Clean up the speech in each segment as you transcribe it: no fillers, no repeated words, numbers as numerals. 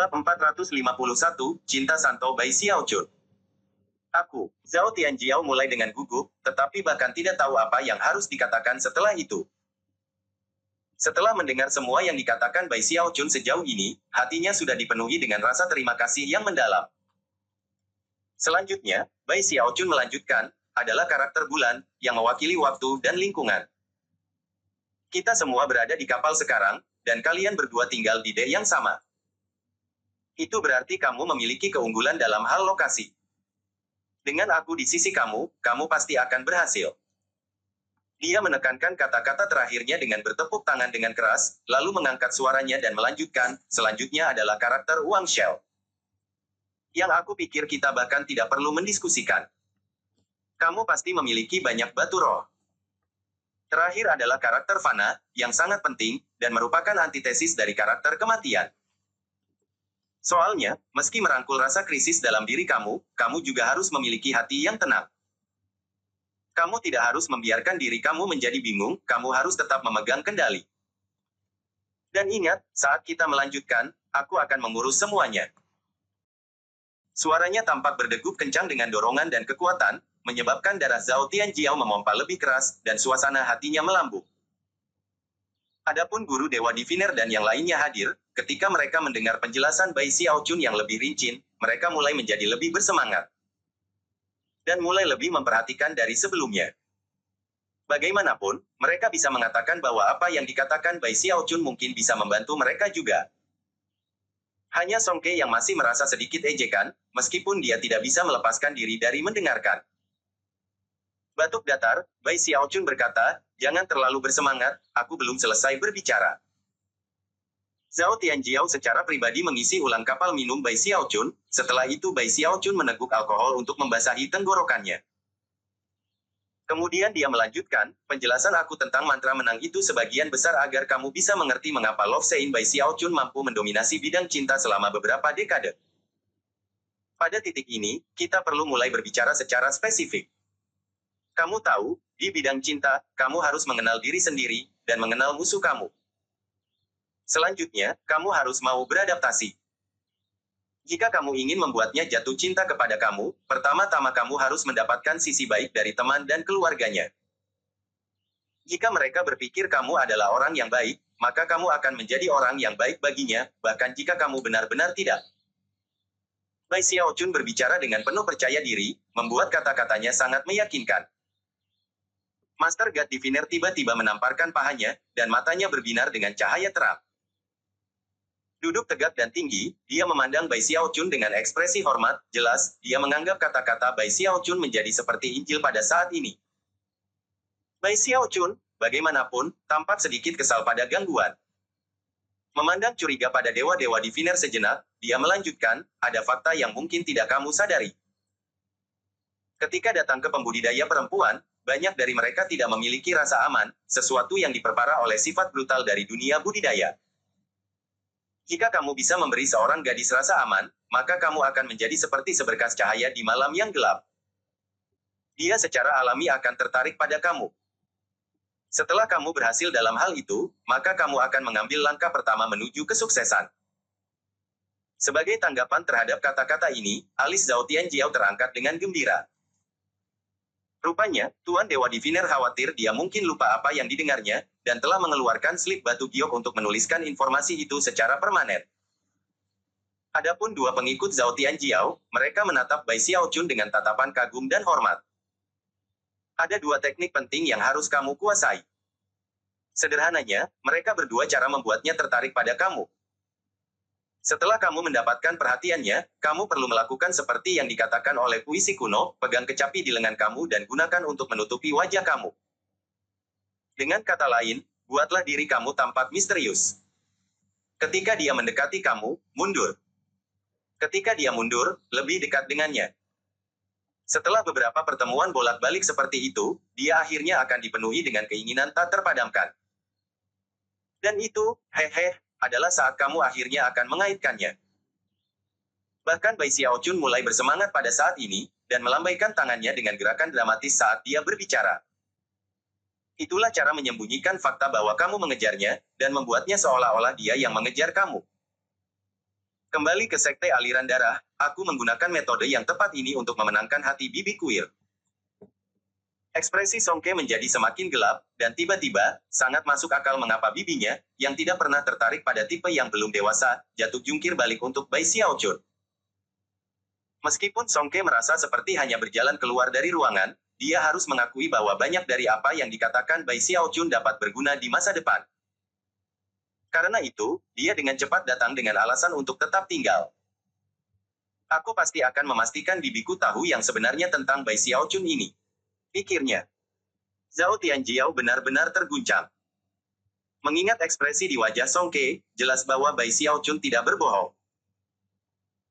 Bab 451, Cinta Santo by Xiao Chun. Aku, Zhao Tianjiao mulai dengan gugup, tetapi bahkan tidak tahu apa yang harus dikatakan setelah itu. Setelah mendengar semua yang dikatakan by Xiao Chun sejauh ini, hatinya sudah dipenuhi dengan rasa terima kasih yang mendalam. Selanjutnya, by Xiao Chun melanjutkan, adalah karakter bulan, yang mewakili waktu dan lingkungan. Kita semua berada di kapal sekarang, dan kalian berdua tinggal di D yang sama. Itu berarti kamu memiliki keunggulan dalam hal lokasi. Dengan aku di sisi kamu, kamu pasti akan berhasil. Dia menekankan kata-kata terakhirnya dengan bertepuk tangan dengan keras, lalu mengangkat suaranya dan melanjutkan, selanjutnya adalah karakter Wang Shell. Yang aku pikir kita bahkan tidak perlu mendiskusikan. Kamu pasti memiliki banyak batu roh. Terakhir adalah karakter Fana, yang sangat penting, dan merupakan antitesis dari karakter kematian. Soalnya, meski merangkul rasa krisis dalam diri kamu, kamu juga harus memiliki hati yang tenang. Kamu tidak harus membiarkan diri kamu menjadi bingung, kamu harus tetap memegang kendali. Dan ingat, saat kita melanjutkan, aku akan mengurus semuanya. Suaranya tampak berdegup kencang dengan dorongan dan kekuatan, menyebabkan darah Zhao Tianjiao memompa lebih keras, dan suasana hatinya melambung. Adapun guru Dewa Diviner dan yang lainnya hadir, ketika mereka mendengar penjelasan by Xiao Chun yang lebih rinci, mereka mulai menjadi lebih bersemangat. Dan mulai lebih memperhatikan dari sebelumnya. Bagaimanapun, mereka bisa mengatakan bahwa apa yang dikatakan by Xiao Chun mungkin bisa membantu mereka juga. Hanya Song Ke yang masih merasa sedikit ejekan, meskipun dia tidak bisa melepaskan diri dari mendengarkan. Batuk datar, by Xiao Chun berkata, jangan terlalu bersemangat, aku belum selesai berbicara. Zhao Tianjiao secara pribadi mengisi ulang kapal minum by Xiao Chun, setelah itu by Xiao Chun meneguk alkohol untuk membasahi tenggorokannya. Kemudian dia melanjutkan, penjelasan aku tentang mantra menang itu sebagian besar agar kamu bisa mengerti mengapa Love Sein by Xiao Chun mampu mendominasi bidang cinta selama beberapa dekade. Pada titik ini, kita perlu mulai berbicara secara spesifik. Kamu tahu, di bidang cinta, kamu harus mengenal diri sendiri, dan mengenal musuh kamu. Selanjutnya, kamu harus mau beradaptasi. Jika kamu ingin membuatnya jatuh cinta kepada kamu, pertama-tama kamu harus mendapatkan sisi baik dari teman dan keluarganya. Jika mereka berpikir kamu adalah orang yang baik, maka kamu akan menjadi orang yang baik baginya, bahkan jika kamu benar-benar tidak. By Xiao Chun berbicara dengan penuh percaya diri, membuat kata-katanya sangat meyakinkan. Master God Diviner tiba-tiba menamparkan pahanya, dan matanya berbinar dengan cahaya terang. Duduk tegak dan tinggi, dia memandang by Xiao Chun dengan ekspresi hormat, jelas, dia menganggap kata-kata by Xiao Chun menjadi seperti Injil pada saat ini. By Xiao Chun, bagaimanapun, tampak sedikit kesal pada gangguan. Memandang curiga pada dewa-dewa Diviner sejenak, dia melanjutkan, ada fakta yang mungkin tidak kamu sadari. Ketika datang ke pembudidaya perempuan, banyak dari mereka tidak memiliki rasa aman, sesuatu yang diperparah oleh sifat brutal dari dunia budidaya. Jika kamu bisa memberi seorang gadis rasa aman, maka kamu akan menjadi seperti seberkas cahaya di malam yang gelap. Dia secara alami akan tertarik pada kamu. Setelah kamu berhasil dalam hal itu, maka kamu akan mengambil langkah pertama menuju kesuksesan. Sebagai tanggapan terhadap kata-kata ini, alis Zhao Tianjiao terangkat dengan gembira. Rupanya, Tuan Dewa Diviner khawatir dia mungkin lupa apa yang didengarnya, dan telah mengeluarkan slip batu giok untuk menuliskan informasi itu secara permanen. Adapun dua pengikut Zhao Tianjiao, mereka menatap by Xiao Chun dengan tatapan kagum dan hormat. Ada dua teknik penting yang harus kamu kuasai. Sederhananya, mereka berdua cara membuatnya tertarik pada kamu. Setelah kamu mendapatkan perhatiannya, kamu perlu melakukan seperti yang dikatakan oleh puisi kuno, pegang kecapi di lengan kamu dan gunakan untuk menutupi wajah kamu. Dengan kata lain, buatlah diri kamu tampak misterius. Ketika dia mendekati kamu, mundur. Ketika dia mundur, lebih dekat dengannya. Setelah beberapa pertemuan bolak-balik seperti itu, dia akhirnya akan dipenuhi dengan keinginan tak terpadamkan. Dan itu, adalah saat kamu akhirnya akan mengaitkannya. Bahkan by Xiao Chun mulai bersemangat pada saat ini, dan melambaikan tangannya dengan gerakan dramatis saat dia berbicara. Itulah cara menyembunyikan fakta bahwa kamu mengejarnya, dan membuatnya seolah-olah dia yang mengejar kamu. Kembali ke sekte aliran darah, aku menggunakan metode yang tepat ini untuk memenangkan hati bibi kuil. Ekspresi Songke menjadi semakin gelap, dan tiba-tiba, sangat masuk akal mengapa bibinya, yang tidak pernah tertarik pada tipe yang belum dewasa, jatuh jungkir balik untuk Bai Xiaochun. Meskipun Songke merasa seperti hanya berjalan keluar dari ruangan, dia harus mengakui bahwa banyak dari apa yang dikatakan Bai Xiaochun dapat berguna di masa depan. Karena itu, dia dengan cepat datang dengan alasan untuk tetap tinggal. Aku pasti akan memastikan bibiku tahu yang sebenarnya tentang Bai Xiaochun ini, pikirnya. Zhao Tianjiao benar-benar terguncang. Mengingat ekspresi di wajah Songke, jelas bahwa Bai Xiaochun tidak berbohong.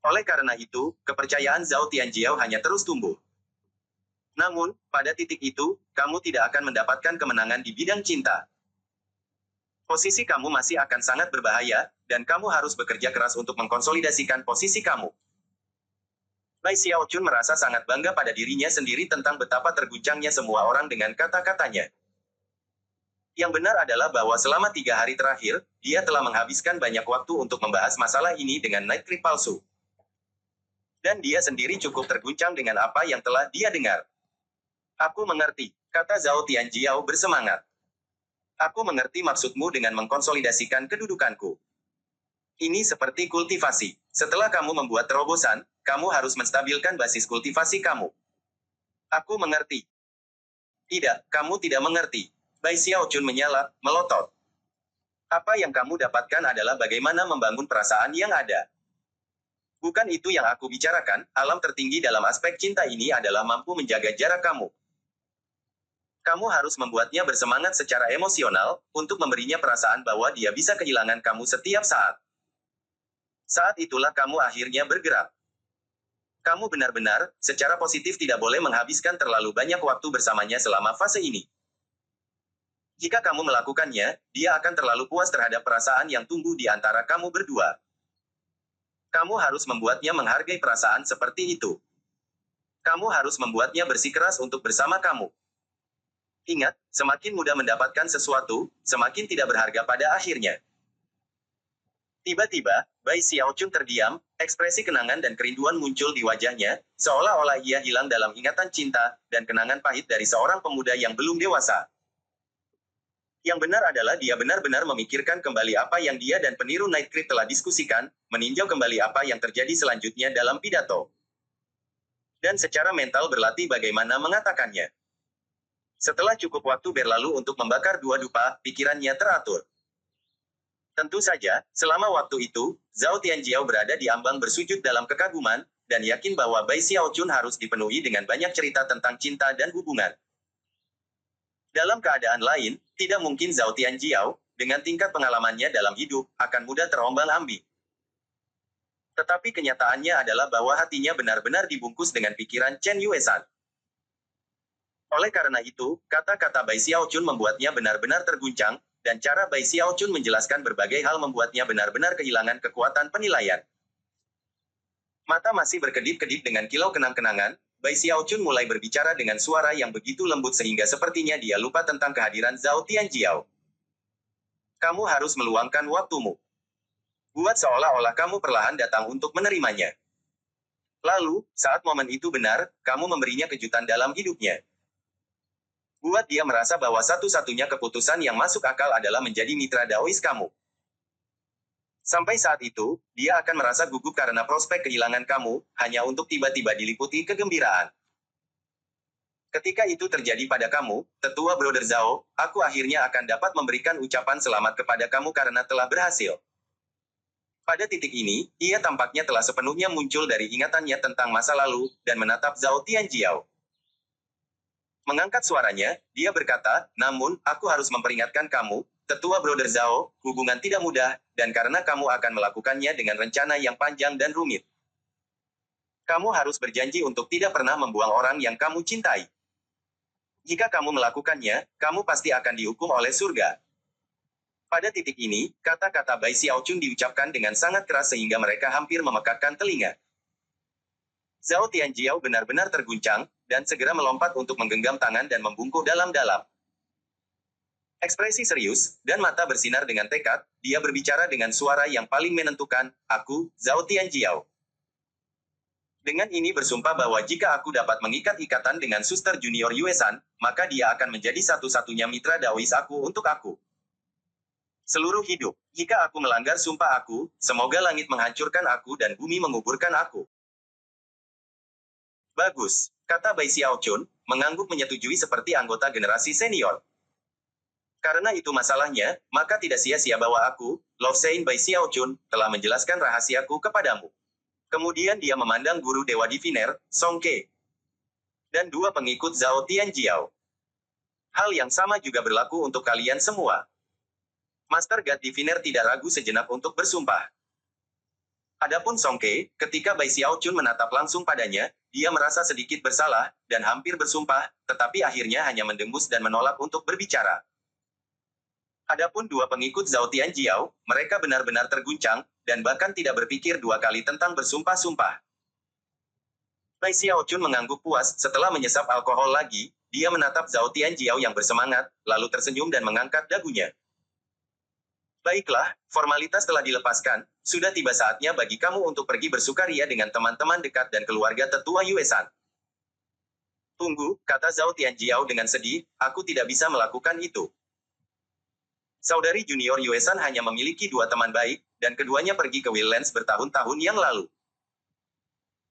Oleh karena itu, kepercayaan Zhao Tianjiao hanya terus tumbuh. Namun, pada titik itu, kamu tidak akan mendapatkan kemenangan di bidang cinta. Posisi kamu masih akan sangat berbahaya, dan kamu harus bekerja keras untuk mengkonsolidasikan posisi kamu. Bai Xiaochun merasa sangat bangga pada dirinya sendiri tentang betapa terguncangnya semua orang dengan kata-katanya. Yang benar adalah bahwa selama 3 hari terakhir, dia telah menghabiskan banyak waktu untuk membahas masalah ini dengan Night Creep palsu. Dan dia sendiri cukup terguncang dengan apa yang telah dia dengar. Aku mengerti, kata Zhao Tianjiao bersemangat. Aku mengerti maksudmu dengan mengkonsolidasikan kedudukanku. Ini seperti kultivasi. Setelah kamu membuat terobosan, kamu harus menstabilkan basis kultivasi kamu. Aku mengerti. Tidak, kamu tidak mengerti. Bai Xiaochun menyala, melotot. Apa yang kamu dapatkan adalah bagaimana membangun perasaan yang ada. Bukan itu yang aku bicarakan, alam tertinggi dalam aspek cinta ini adalah mampu menjaga jarak kamu. Kamu harus membuatnya bersemangat secara emosional, untuk memberinya perasaan bahwa dia bisa kehilangan kamu setiap saat. Saat itulah kamu akhirnya bergerak. Kamu benar-benar, secara positif tidak boleh menghabiskan terlalu banyak waktu bersamanya selama fase ini. Jika kamu melakukannya, dia akan terlalu puas terhadap perasaan yang tumbuh di antara kamu berdua. Kamu harus membuatnya menghargai perasaan seperti itu. Kamu harus membuatnya bersikeras untuk bersama kamu. Ingat, semakin mudah mendapatkan sesuatu, semakin tidak berharga pada akhirnya. Tiba-tiba, Bai Xiaochun terdiam, ekspresi kenangan dan kerinduan muncul di wajahnya, seolah-olah ia hilang dalam ingatan cinta, dan kenangan pahit dari seorang pemuda yang belum dewasa. Yang benar adalah dia benar-benar memikirkan kembali apa yang dia dan peniru Night Creep telah diskusikan, meninjau kembali apa yang terjadi selanjutnya dalam pidato. Dan secara mental berlatih bagaimana mengatakannya. Setelah cukup waktu berlalu untuk membakar 2 dupa, pikirannya teratur. Tentu saja, selama waktu itu, Zhao Tianjiao berada di ambang bersujud dalam kekaguman, dan yakin bahwa Bai Xiaochun harus dipenuhi dengan banyak cerita tentang cinta dan hubungan. Dalam keadaan lain, tidak mungkin Zhao Tianjiao, dengan tingkat pengalamannya dalam hidup, akan mudah terombang-ambing. Tetapi kenyataannya adalah bahwa hatinya benar-benar dibungkus dengan pikiran Chen Yuesan. Oleh karena itu, kata-kata Bai Xiaochun membuatnya benar-benar terguncang, dan cara Bai Xiaochun menjelaskan berbagai hal membuatnya benar-benar kehilangan kekuatan penilaian. Mata masih berkedip-kedip dengan kilau kenang-kenangan, Bai Xiaochun mulai berbicara dengan suara yang begitu lembut sehingga sepertinya dia lupa tentang kehadiran Zhao Tianjiao. Kamu harus meluangkan waktumu. Buat seolah-olah kamu perlahan datang untuk menerimanya. Lalu, saat momen itu benar, kamu memberinya kejutan dalam hidupnya. Buat dia merasa bahwa satu-satunya keputusan yang masuk akal adalah menjadi mitra Daois kamu. Sampai saat itu, dia akan merasa gugup karena prospek kehilangan kamu, hanya untuk tiba-tiba diliputi kegembiraan. Ketika itu terjadi pada kamu, tetua Brother Zhao, aku akhirnya akan dapat memberikan ucapan selamat kepada kamu karena telah berhasil. Pada titik ini, ia tampaknya telah sepenuhnya muncul dari ingatannya tentang masa lalu, dan menatap Zhao Tianjiao. Mengangkat suaranya, dia berkata, namun, aku harus memperingatkan kamu, tetua Brother Zhao, hubungan tidak mudah, dan karena kamu akan melakukannya dengan rencana yang panjang dan rumit. Kamu harus berjanji untuk tidak pernah membuang orang yang kamu cintai. Jika kamu melakukannya, kamu pasti akan dihukum oleh surga. Pada titik ini, kata-kata Bai Xiaochun diucapkan dengan sangat keras sehingga mereka hampir memekakkan telinga. Zhao Tianjiao benar-benar terguncang, dan segera melompat untuk menggenggam tangan dan membungkuk dalam-dalam. Ekspresi serius, dan mata bersinar dengan tekad, dia berbicara dengan suara yang paling menentukan, aku, Zhao Tianjiao. Dengan ini bersumpah bahwa jika aku dapat mengikat ikatan dengan suster junior Yuesan, maka dia akan menjadi satu-satunya mitra daois aku untuk aku. Seluruh hidup, jika aku melanggar sumpah aku, semoga langit menghancurkan aku dan bumi menguburkan aku. Bagus, kata Bai Xiaochun, mengangguk menyetujui seperti anggota generasi senior. Karena itu masalahnya, maka tidak sia-sia bahwa aku, Love Sein Bai Xiaochun, telah menjelaskan rahasiaku kepadamu. Kemudian dia memandang guru Dewa Diviner, Song Ke, dan dua pengikut Zhao Tianjiao. Hal yang sama juga berlaku untuk kalian semua. Master God Diviner tidak ragu sejenak untuk bersumpah. Adapun Song Ke, ketika Bai Xiaochun menatap langsung padanya, dia merasa sedikit bersalah, dan hampir bersumpah, tetapi akhirnya hanya mendengus dan menolak untuk berbicara. Adapun dua pengikut Zhao Tianjiao, mereka benar-benar terguncang, dan bahkan tidak berpikir dua kali tentang bersumpah-sumpah. Bai Xiaochun mengangguk puas, setelah menyesap alkohol lagi, dia menatap Zhao Tianjiao yang bersemangat, lalu tersenyum dan mengangkat dagunya. Baiklah, formalitas telah dilepaskan, sudah tiba saatnya bagi kamu untuk pergi bersukaria dengan teman-teman dekat dan keluarga tetua Yuesan. Tunggu, kata Zhao Tianjiao dengan sedih, aku tidak bisa melakukan itu. Saudari junior Yuesan hanya memiliki dua teman baik, dan keduanya pergi ke Wildlands bertahun-tahun yang lalu.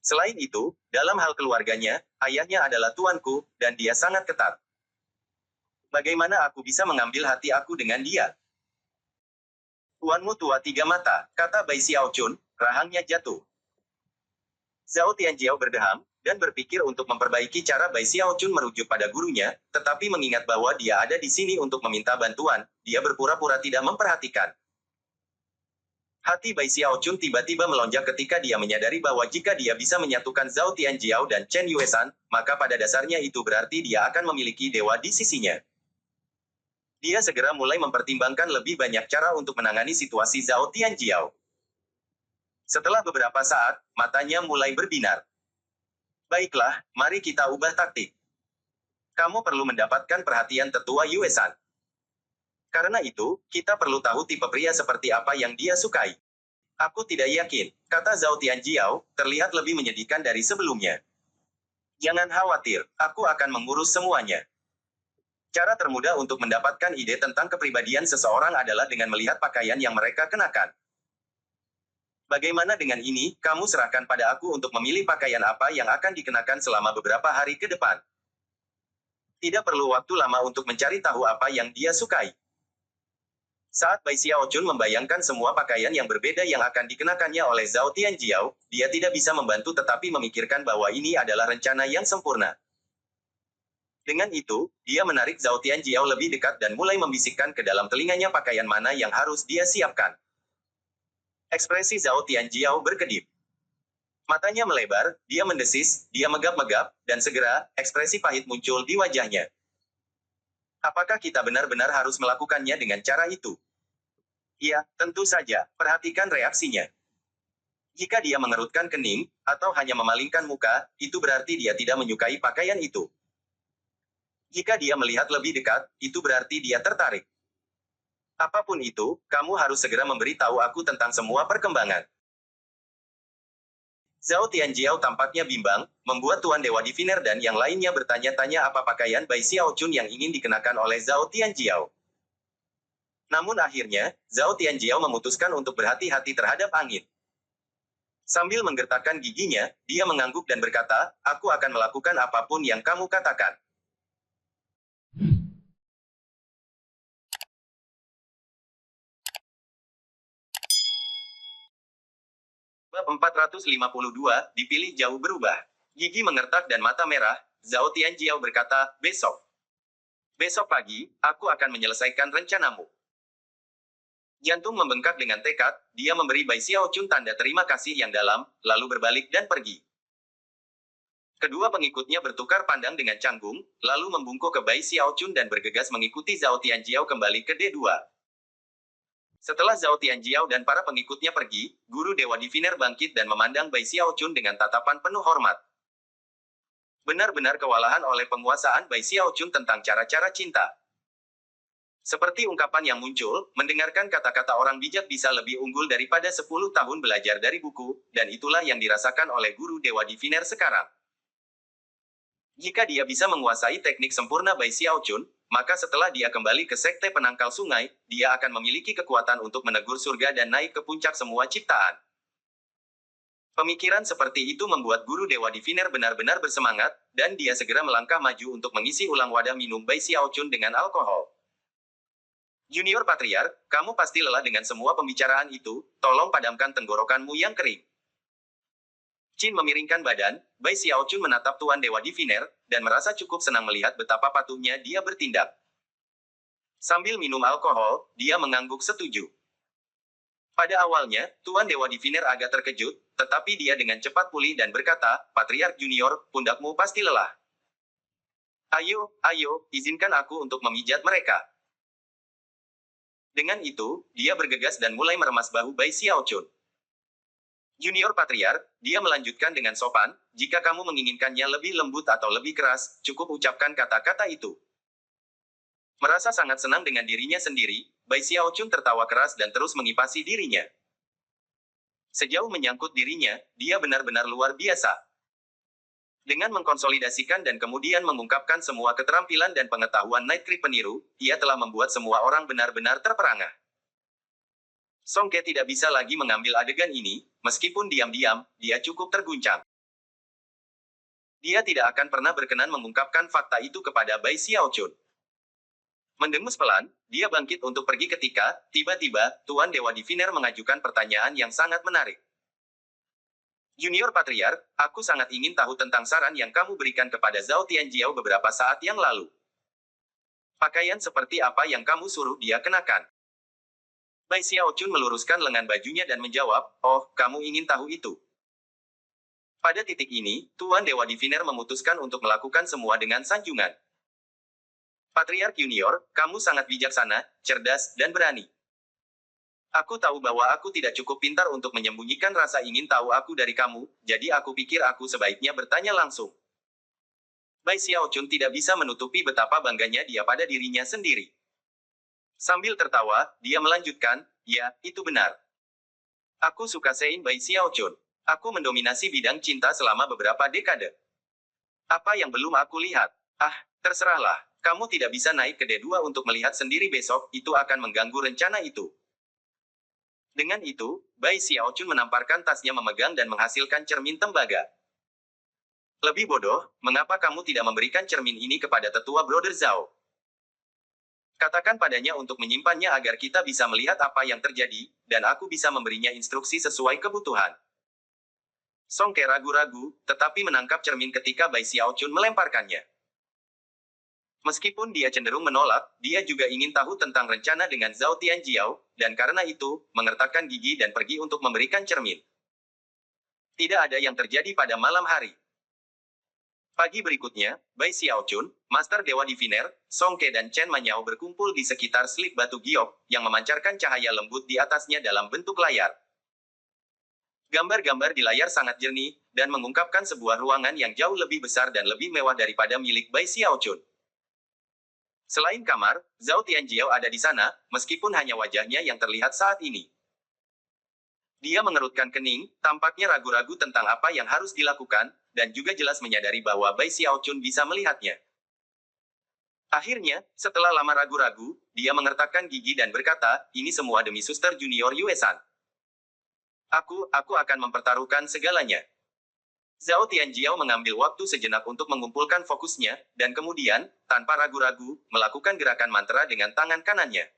Selain itu, dalam hal keluarganya, ayahnya adalah tuanku, dan dia sangat ketat. Bagaimana aku bisa mengambil hati aku dengan dia? Tuanmu tua tiga mata, kata Bai Xiaochun, rahangnya jatuh. Zhao Tianjiao berdeham, dan berpikir untuk memperbaiki cara Bai Xiaochun merujuk pada gurunya, tetapi mengingat bahwa dia ada di sini untuk meminta bantuan, dia berpura-pura tidak memperhatikan. Hati Bai Xiaochun tiba-tiba melonjak ketika dia menyadari bahwa jika dia bisa menyatukan Zhao Tianjiao dan Chen Yuesan, maka pada dasarnya itu berarti dia akan memiliki dewa di sisinya. Dia segera mulai mempertimbangkan lebih banyak cara untuk menangani situasi Zhao Tianjiao. Setelah beberapa saat, matanya mulai berbinar. Baiklah, mari kita ubah taktik. Kamu perlu mendapatkan perhatian tetua Yuesan. Karena itu, kita perlu tahu tipe pria seperti apa yang dia sukai. Aku tidak yakin, kata Zhao Tianjiao, terlihat lebih menyedihkan dari sebelumnya. Jangan khawatir, aku akan mengurus semuanya. Cara termudah untuk mendapatkan ide tentang kepribadian seseorang adalah dengan melihat pakaian yang mereka kenakan. Bagaimana dengan ini, kamu serahkan pada aku untuk memilih pakaian apa yang akan dikenakan selama beberapa hari ke depan. Tidak perlu waktu lama untuk mencari tahu apa yang dia sukai. Saat Bai Xiaochun membayangkan semua pakaian yang berbeda yang akan dikenakannya oleh Zhao Tianjiao, dia tidak bisa membantu tetapi memikirkan bahwa ini adalah rencana yang sempurna. Dengan itu, dia menarik Zhao Tianjiao lebih dekat dan mulai membisikkan ke dalam telinganya pakaian mana yang harus dia siapkan. Ekspresi Zhao Tianjiao berkedip. Matanya melebar, dia mendesis, dia megap-megap, dan segera, ekspresi pahit muncul di wajahnya. Apakah kita benar-benar harus melakukannya dengan cara itu? Iya, tentu saja, perhatikan reaksinya. Jika dia mengerutkan kening, atau hanya memalingkan muka, itu berarti dia tidak menyukai pakaian itu. Jika dia melihat lebih dekat, itu berarti dia tertarik. Apapun itu, kamu harus segera memberitahu aku tentang semua perkembangan. Zhao Tianjiao tampaknya bimbang, membuat Tuan Dewa Diviner dan yang lainnya bertanya-tanya apa pakaian Bai Xiaochun yang ingin dikenakan oleh Zhao Tianjiao. Namun akhirnya, Zhao Tianjiao memutuskan untuk berhati-hati terhadap angin. Sambil menggertakkan giginya, dia mengangguk dan berkata, aku akan melakukan apapun yang kamu katakan. Bab 452, dipilih jauh berubah. Gigi mengertak dan mata merah, Zhao Tianjiao berkata, besok. Besok pagi, aku akan menyelesaikan rencanamu. Jantung membengkak dengan tekad, dia memberi Bai Xiaochun tanda terima kasih yang dalam, lalu berbalik dan pergi. Kedua pengikutnya bertukar pandang dengan canggung, lalu membungkuk ke Bai Xiaochun dan bergegas mengikuti Zhao Tianjiao kembali ke D2. Setelah Zhao Tianjiao dan para pengikutnya pergi, guru Dewa Diviner bangkit dan memandang Bai Xiaochun dengan tatapan penuh hormat. Benar-benar kewalahan oleh penguasaan Bai Xiaochun tentang cara-cara cinta. Seperti ungkapan yang muncul, mendengarkan kata-kata orang bijak bisa lebih unggul daripada 10 tahun belajar dari buku, dan itulah yang dirasakan oleh guru Dewa Diviner sekarang. Jika dia bisa menguasai teknik sempurna Bai Xiaochun, maka setelah dia kembali ke Sekte Penangkal Sungai, dia akan memiliki kekuatan untuk menegur surga dan naik ke puncak semua ciptaan. Pemikiran seperti itu membuat guru Dewa Diviner benar-benar bersemangat, dan dia segera melangkah maju untuk mengisi ulang wadah minum Bai Xiaochun dengan alkohol. Junior Patriark, kamu pasti lelah dengan semua pembicaraan itu, tolong padamkan tenggorokanmu yang kering. Qin memiringkan badan, Bai Xiaochun menatap Tuan Dewa Diviner, dan merasa cukup senang melihat betapa patuhnya dia bertindak. Sambil minum alkohol, dia mengangguk setuju. Pada awalnya, Tuan Dewa Diviner agak terkejut, tetapi dia dengan cepat pulih dan berkata, Patriark Junior, pundakmu pasti lelah. Ayo, izinkan aku untuk memijat mereka. Dengan itu, dia bergegas dan mulai meremas bahu Bai Xiaochun. Junior Patriark, dia melanjutkan dengan sopan, jika kamu menginginkannya lebih lembut atau lebih keras, cukup ucapkan kata-kata itu. Merasa sangat senang dengan dirinya sendiri, Bai Xiaochun tertawa keras dan terus mengipasi dirinya. Sejauh menyangkut dirinya, dia benar-benar luar biasa. Dengan mengkonsolidasikan dan kemudian mengungkapkan semua keterampilan dan pengetahuan Night Creep peniru, ia telah membuat semua orang benar-benar terperangah. Song Ke tidak bisa lagi mengambil adegan ini, meskipun diam-diam, dia cukup terguncang. Dia tidak akan pernah berkenan mengungkapkan fakta itu kepada Bai Xiaochun. Mendengus pelan, dia bangkit untuk pergi ketika, tiba-tiba, Tuan Dewa Diviner mengajukan pertanyaan yang sangat menarik. Junior Patriark, aku sangat ingin tahu tentang saran yang kamu berikan kepada Zhao Tianjiao beberapa saat yang lalu. Pakaian seperti apa yang kamu suruh dia kenakan? Bai Xiaochun meluruskan lengan bajunya dan menjawab, oh, kamu ingin tahu itu. Pada titik ini, Tuan Dewa Diviner memutuskan untuk melakukan semua dengan sanjungan. Patriark Junior, kamu sangat bijaksana, cerdas, dan berani. Aku tahu bahwa aku tidak cukup pintar untuk menyembunyikan rasa ingin tahu aku dari kamu, jadi aku pikir aku sebaiknya bertanya langsung. Bai Xiaochun tidak bisa menutupi betapa bangganya dia pada dirinya sendiri. Sambil tertawa, dia melanjutkan, ya, itu benar. Aku suka Sein Bai Xiaochun. Aku mendominasi bidang cinta selama beberapa dekade. Apa yang belum aku lihat? Ah, terserahlah. Kamu tidak bisa naik ke D2 untuk melihat sendiri besok, itu akan mengganggu rencana itu. Dengan itu, Bai Xiaochun menamparkan tasnya memegang dan menghasilkan cermin tembaga. Lebih bodoh, mengapa kamu tidak memberikan cermin ini kepada tetua Brother Zhao? Katakan padanya untuk menyimpannya agar kita bisa melihat apa yang terjadi, dan aku bisa memberinya instruksi sesuai kebutuhan. Song Ke ragu-ragu, tetapi menangkap cermin ketika Bai Xiaochun melemparkannya. Meskipun dia cenderung menolak, dia juga ingin tahu tentang rencana dengan Zhao Tianjiao, dan karena itu, mengertakkan gigi dan pergi untuk memberikan cermin. Tidak ada yang terjadi pada malam hari. Pagi berikutnya, Bai Xiaochun, Master Dewa Diviner, Song Ke dan Chen Manyao berkumpul di sekitar slip batu giok, yang memancarkan cahaya lembut di atasnya dalam bentuk layar. Gambar-gambar di layar sangat jernih, dan mengungkapkan sebuah ruangan yang jauh lebih besar dan lebih mewah daripada milik Bai Xiaochun. Selain kamar, Zhao Tianjiao ada di sana, meskipun hanya wajahnya yang terlihat saat ini. Dia mengerutkan kening, tampaknya ragu-ragu tentang apa yang harus dilakukan, dan juga jelas menyadari bahwa Bai Xiaochun bisa melihatnya. Akhirnya, setelah lama ragu-ragu, dia mengertakkan gigi dan berkata, ini semua demi Suster Junior Yue-san. Aku akan mempertaruhkan segalanya. Zhao Tianjiao mengambil waktu sejenak untuk mengumpulkan fokusnya, dan kemudian, tanpa ragu-ragu, melakukan gerakan mantra dengan tangan kanannya.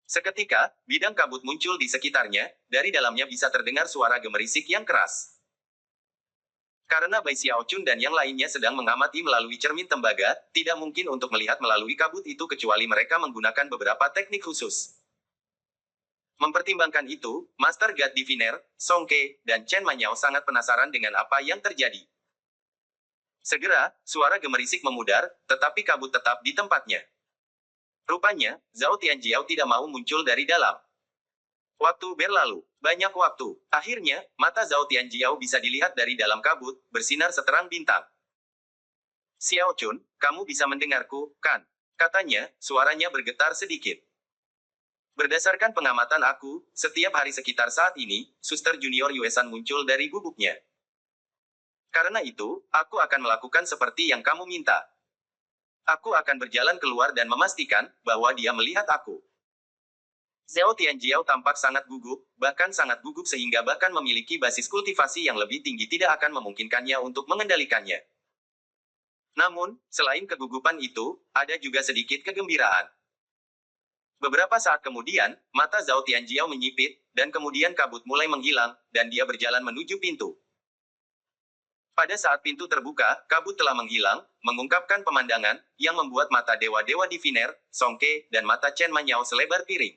Seketika, bidang kabut muncul di sekitarnya, dari dalamnya bisa terdengar suara gemerisik yang keras. Karena Bai Xiaochun dan yang lainnya sedang mengamati melalui cermin tembaga, tidak mungkin untuk melihat melalui kabut itu kecuali mereka menggunakan beberapa teknik khusus. Mempertimbangkan itu, Master God Diviner, Song Ke, dan Chen Manyao sangat penasaran dengan apa yang terjadi. Segera, suara gemerisik memudar, tetapi kabut tetap di tempatnya. Rupanya, Zhao Tianjiao tidak mau muncul dari dalam. Waktu berlalu, banyak waktu. Akhirnya, mata Zhao Tianjiao bisa dilihat dari dalam kabut, bersinar seterang bintang. Xiaochun, kamu bisa mendengarku, kan? Katanya, suaranya bergetar sedikit. Berdasarkan pengamatan aku, setiap hari sekitar saat ini, Suster Junior Yuesan muncul dari gubuknya. Karena itu, aku akan melakukan seperti yang kamu minta. Aku akan berjalan keluar dan memastikan bahwa dia melihat aku. Zhao Tianjiao tampak sangat gugup, bahkan sangat gugup sehingga bahkan memiliki basis kultivasi yang lebih tinggi tidak akan memungkinkannya untuk mengendalikannya. Namun, selain kegugupan itu, ada juga sedikit kegembiraan. Beberapa saat kemudian, mata Zhao Tianjiao menyipit, dan kemudian kabut mulai menghilang, dan dia berjalan menuju pintu. Pada saat pintu terbuka, kabut telah menghilang, mengungkapkan pemandangan, yang membuat mata dewa-dewa diviner, Songke, dan mata Chen Manyao selebar piring.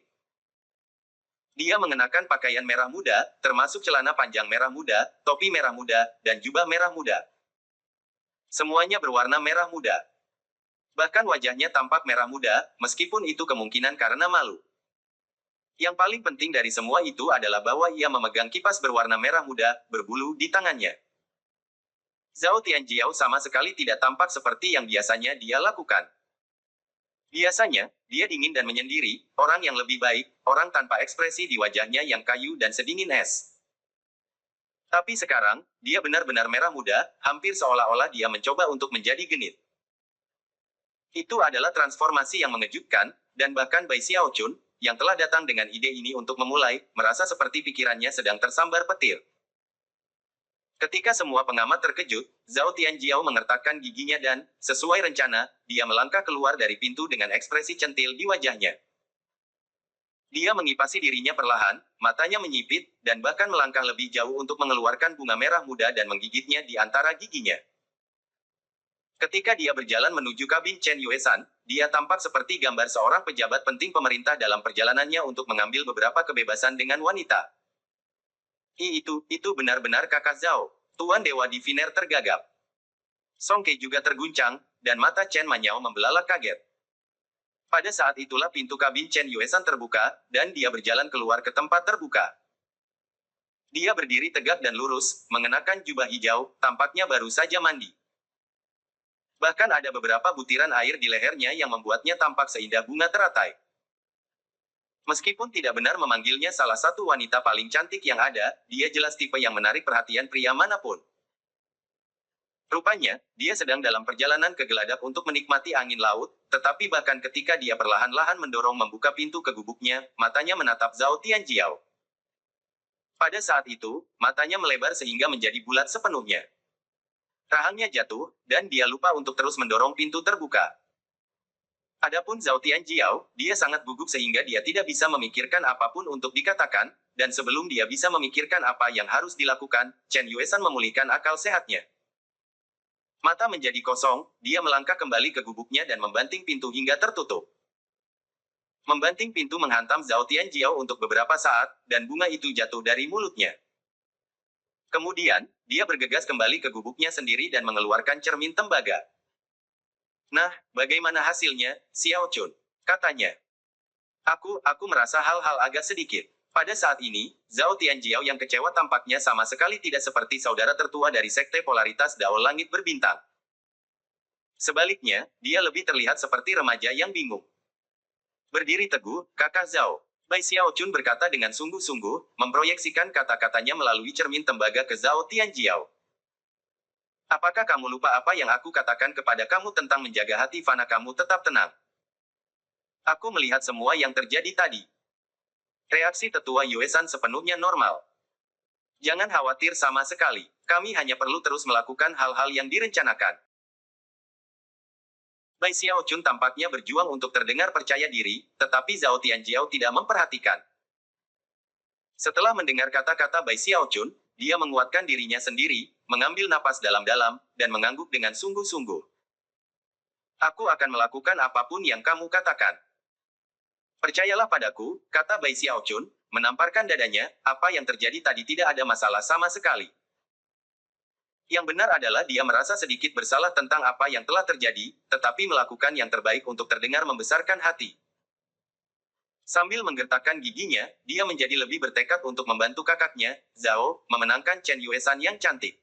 Dia mengenakan pakaian merah muda, termasuk celana panjang merah muda, topi merah muda, dan jubah merah muda. Semuanya berwarna merah muda. Bahkan wajahnya tampak merah muda, meskipun itu kemungkinan karena malu. Yang paling penting dari semua itu adalah bahwa ia memegang kipas berwarna merah muda, berbulu di tangannya. Zhao Tianjiao sama sekali tidak tampak seperti yang biasanya dia lakukan. Biasanya, dia dingin dan menyendiri, orang yang lebih baik, orang tanpa ekspresi di wajahnya yang kayu dan sedingin es. Tapi sekarang, dia benar-benar merah muda, hampir seolah-olah dia mencoba untuk menjadi genit. Itu adalah transformasi yang mengejutkan, dan bahkan Bai Xiaochun, yang telah datang dengan ide ini untuk memulai, merasa seperti pikirannya sedang tersambar petir. Ketika semua pengamat terkejut, Zhao Tianjiao mengertakkan giginya dan, sesuai rencana, dia melangkah keluar dari pintu dengan ekspresi centil di wajahnya. Dia mengipasi dirinya perlahan, matanya menyipit, dan bahkan melangkah lebih jauh untuk mengeluarkan bunga merah muda dan menggigitnya di antara giginya. Ketika dia berjalan menuju kabin Chen Yuesan, dia tampak seperti gambar seorang pejabat penting pemerintah dalam perjalanannya untuk mengambil beberapa kebebasan dengan wanita. Itu benar-benar kakak Zhao. Tuan Dewa Diviner tergagap. Songke juga terguncang, dan mata Chen Manyao membelalak kaget. Pada saat itulah pintu kabin Chen Yuesan terbuka, dan dia berjalan keluar ke tempat terbuka. Dia berdiri tegak dan lurus, mengenakan jubah hijau, tampaknya baru saja mandi. Bahkan ada beberapa butiran air di lehernya yang membuatnya tampak seindah bunga teratai. Meskipun tidak benar memanggilnya salah satu wanita paling cantik yang ada, dia jelas tipe yang menarik perhatian pria manapun. Rupanya, dia sedang dalam perjalanan ke Geladak untuk menikmati angin laut, tetapi bahkan ketika dia perlahan-lahan mendorong membuka pintu ke gubuknya, matanya menatap Zhao Tianjiao. Pada saat itu, matanya melebar sehingga menjadi bulat sepenuhnya. Rahangnya jatuh, dan dia lupa untuk terus mendorong pintu terbuka. Adapun Zhao Tianjiao, dia sangat gugup sehingga dia tidak bisa memikirkan apapun untuk dikatakan, dan sebelum dia bisa memikirkan apa yang harus dilakukan, Chen Yuesan memulihkan akal sehatnya. Mata menjadi kosong, dia melangkah kembali ke gubuknya dan membanting pintu hingga tertutup. Membanting pintu menghantam Zhao Tianjiao untuk beberapa saat, dan bunga itu jatuh dari mulutnya. Kemudian, dia bergegas kembali ke gubuknya sendiri dan mengeluarkan cermin tembaga. Nah, bagaimana hasilnya, Xiao Chun? Katanya. Aku merasa hal-hal agak sedikit. Pada saat ini, Zhao Tianjiao yang kecewa tampaknya sama sekali tidak seperti saudara tertua dari Sekte Polaritas Dao Langit Berbintang. Sebaliknya, dia lebih terlihat seperti remaja yang bingung. Berdiri teguh, kakak Zhao. Bai Xiao Chun berkata dengan sungguh-sungguh, memproyeksikan kata-katanya melalui cermin tembaga ke Zhao Tianjiao. Apakah kamu lupa apa yang aku katakan kepada kamu tentang menjaga hati fana kamu tetap tenang? Aku melihat semua yang terjadi tadi. Reaksi tetua Yuesan sepenuhnya normal. Jangan khawatir sama sekali, kami hanya perlu terus melakukan hal-hal yang direncanakan. Bai Xiao Chun tampaknya berjuang untuk terdengar percaya diri, tetapi Zhao Tianjiao tidak memperhatikan. Setelah mendengar kata-kata Bai Xiao Chun, dia menguatkan dirinya sendiri, mengambil napas dalam-dalam, dan mengangguk dengan sungguh-sungguh. Aku akan melakukan apapun yang kamu katakan. Percayalah padaku, kata Bai Xiao Chun, menamparkan dadanya, apa yang terjadi tadi tidak ada masalah sama sekali. Yang benar adalah dia merasa sedikit bersalah tentang apa yang telah terjadi, tetapi melakukan yang terbaik untuk terdengar membesarkan hati. Sambil menggertakkan giginya, dia menjadi lebih bertekad untuk membantu kakaknya, Zhao, memenangkan Chen Yuesan yang cantik.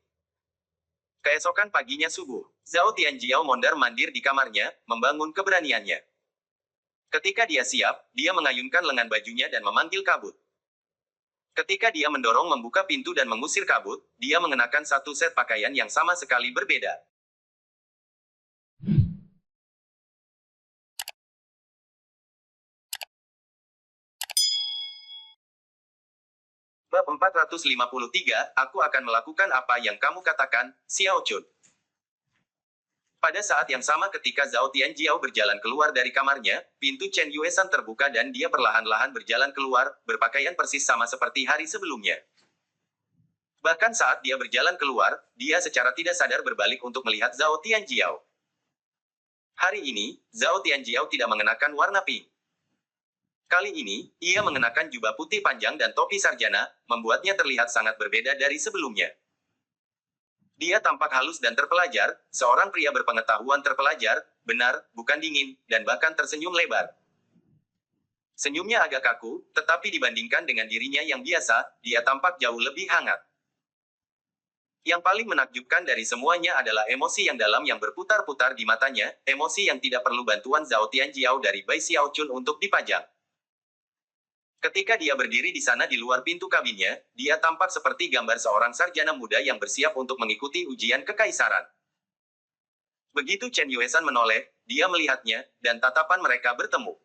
Keesokan paginya subuh, Zhao Tianjiao mondar-mandir di kamarnya, membangun keberaniannya. Ketika dia siap, dia mengayunkan lengan bajunya dan memanggil kabut. Ketika dia mendorong membuka pintu dan mengusir kabut, dia mengenakan satu set pakaian yang sama sekali berbeda. Bab 453, aku akan melakukan apa yang kamu katakan, Xiao Chun. Pada saat yang sama ketika Zhao Tianjiao berjalan keluar dari kamarnya, pintu Chen Yuesan terbuka dan dia perlahan-lahan berjalan keluar, berpakaian persis sama seperti hari sebelumnya. Bahkan saat dia berjalan keluar, dia secara tidak sadar berbalik untuk melihat Zhao Tianjiao. Hari ini, Zhao Tianjiao tidak mengenakan warna pink. Kali ini, ia mengenakan jubah putih panjang dan topi sarjana, membuatnya terlihat sangat berbeda dari sebelumnya. Dia tampak halus dan terpelajar, seorang pria berpengetahuan terpelajar, benar, bukan dingin, dan bahkan tersenyum lebar. Senyumnya agak kaku, tetapi dibandingkan dengan dirinya yang biasa, dia tampak jauh lebih hangat. Yang paling menakjubkan dari semuanya adalah emosi yang dalam yang berputar-putar di matanya, emosi yang tidak perlu bantuan Zhao Tianjiao dari Bai Xiao Chun untuk dipajang. Ketika dia berdiri di sana di luar pintu kabinnya, dia tampak seperti gambar seorang sarjana muda yang bersiap untuk mengikuti ujian kekaisaran. Begitu Chen Yuesan menoleh, dia melihatnya, dan tatapan mereka bertemu.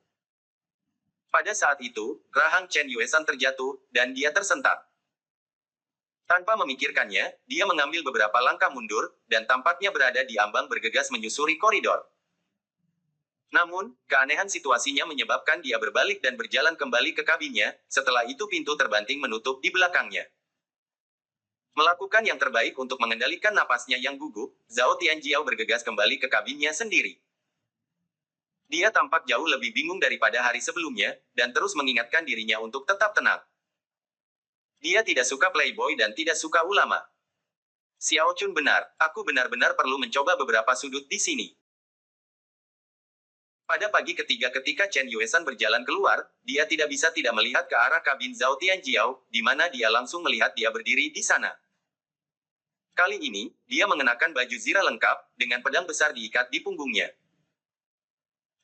Pada saat itu, rahang Chen Yuesan terjatuh, dan dia tersentak. Tanpa memikirkannya, dia mengambil beberapa langkah mundur, dan tampaknya berada di ambang bergegas menyusuri koridor. Namun, keanehan situasinya menyebabkan dia berbalik dan berjalan kembali ke kabinnya, setelah itu pintu terbanting menutup di belakangnya. Melakukan yang terbaik untuk mengendalikan napasnya yang gugup, Zhao Tianjiao bergegas kembali ke kabinnya sendiri. Dia tampak jauh lebih bingung daripada hari sebelumnya, dan terus mengingatkan dirinya untuk tetap tenang. Dia tidak suka playboy dan tidak suka ulama. Xiao Chun benar, aku benar-benar perlu mencoba beberapa sudut di sini. Pada pagi ketiga ketika Chen Yuesan berjalan keluar, dia tidak bisa tidak melihat ke arah kabin Zhao Tianjiao, di mana dia langsung melihat dia berdiri di sana. Kali ini, dia mengenakan baju zirah lengkap, dengan pedang besar diikat di punggungnya.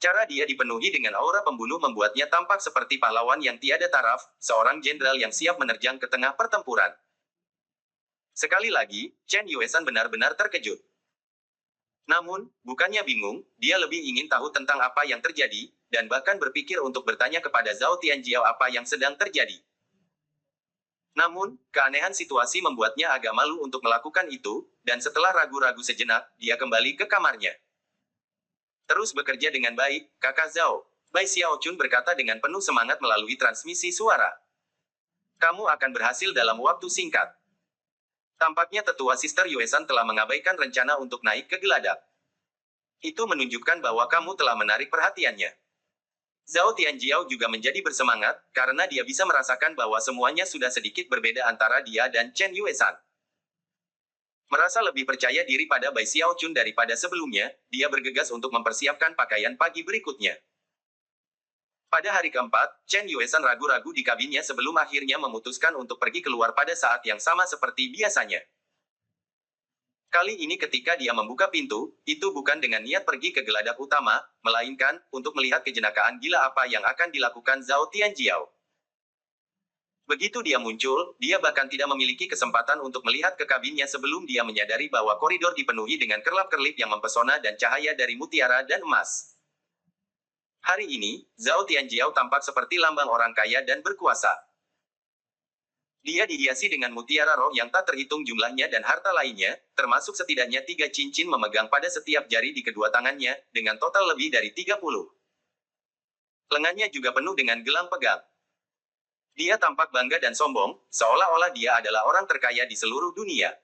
Cara dia dipenuhi dengan aura pembunuh membuatnya tampak seperti pahlawan yang tiada taraf, seorang jenderal yang siap menerjang ke tengah pertempuran. Sekali lagi, Chen Yuesan benar-benar terkejut. Namun, bukannya bingung, dia lebih ingin tahu tentang apa yang terjadi, dan bahkan berpikir untuk bertanya kepada Zhao Tianjiao apa yang sedang terjadi. Namun, keanehan situasi membuatnya agak malu untuk melakukan itu, dan setelah ragu-ragu sejenak, dia kembali ke kamarnya. Terus bekerja dengan baik, kakak Zhao. Bai Xiao Chun berkata dengan penuh semangat melalui transmisi suara. Kamu akan berhasil dalam waktu singkat. Tampaknya tetua Sister Yuesan telah mengabaikan rencana untuk naik ke geladak. Itu menunjukkan bahwa kamu telah menarik perhatiannya. Zhao Tianjiao juga menjadi bersemangat, karena dia bisa merasakan bahwa semuanya sudah sedikit berbeda antara dia dan Chen Yuesan. Merasa lebih percaya diri pada Bai Xiao Chun daripada sebelumnya, dia bergegas untuk mempersiapkan pakaian pagi berikutnya. Pada hari keempat, Chen Yuesan ragu-ragu di kabinnya sebelum akhirnya memutuskan untuk pergi keluar pada saat yang sama seperti biasanya. Kali ini ketika dia membuka pintu, itu bukan dengan niat pergi ke geladak utama, melainkan untuk melihat kejenakaan gila apa yang akan dilakukan Zhao Tianjiao. Begitu dia muncul, dia bahkan tidak memiliki kesempatan untuk melihat ke kabinnya sebelum dia menyadari bahwa koridor dipenuhi dengan kerlap-kerlip yang mempesona dan cahaya dari mutiara dan emas. Hari ini, Zhao Tianjiao tampak seperti lambang orang kaya dan berkuasa. Dia dihiasi dengan mutiara roh yang tak terhitung jumlahnya dan harta lainnya, termasuk setidaknya 3 cincin memegang pada setiap jari di kedua tangannya, dengan total lebih dari 30. Lengannya juga penuh dengan gelang pegang. Dia tampak bangga dan sombong, seolah-olah dia adalah orang terkaya di seluruh dunia.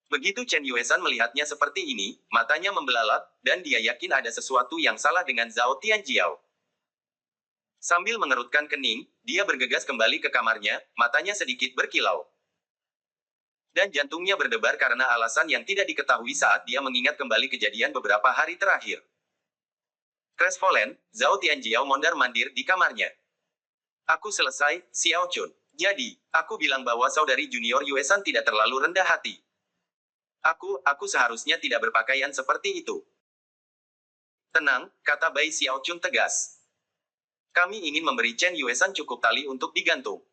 Begitu Chen Yuesan melihatnya seperti ini, matanya membelalak, dan dia yakin ada sesuatu yang salah dengan Zhao Tianjiao. Sambil mengerutkan kening, dia bergegas kembali ke kamarnya, matanya sedikit berkilau. Dan jantungnya berdebar karena alasan yang tidak diketahui saat dia mengingat kembali kejadian beberapa hari terakhir. Crestfallen, Zhao Tianjiao mondar-mandir di kamarnya. Aku selesai, Xiao Chun. Jadi, aku bilang bahwa saudari junior Yuesan tidak terlalu rendah hati. Aku seharusnya tidak berpakaian seperti itu. Tenang, kata Bai Xiaochun tegas. Kami ingin memberi Chen Yuesan cukup tali untuk digantung.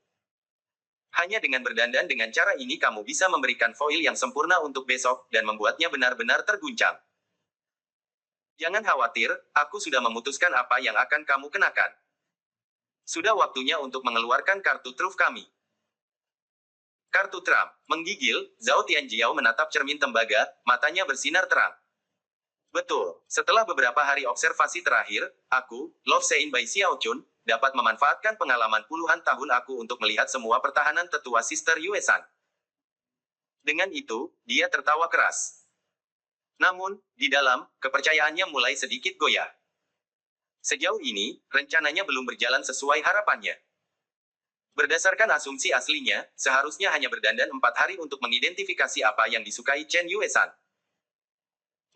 Hanya dengan berdandan dengan cara ini kamu bisa memberikan foil yang sempurna untuk besok dan membuatnya benar-benar terguncang. Jangan khawatir, aku sudah memutuskan apa yang akan kamu kenakan. Sudah waktunya untuk mengeluarkan kartu truf kami. Kartu Trump. Menggigil, Zhao Tianjiao menatap cermin tembaga, matanya bersinar terang. Betul, setelah beberapa hari observasi terakhir, aku, Love Sein Bai Xiaochun, dapat memanfaatkan pengalaman puluhan tahun aku untuk melihat semua pertahanan tetua Sister Yuesan. Dengan itu, dia tertawa keras. Namun, di dalam, kepercayaannya mulai sedikit goyah. Sejauh ini, rencananya belum berjalan sesuai harapannya. Berdasarkan asumsi aslinya, seharusnya hanya berdandan 4 hari untuk mengidentifikasi apa yang disukai Chen Yuesan.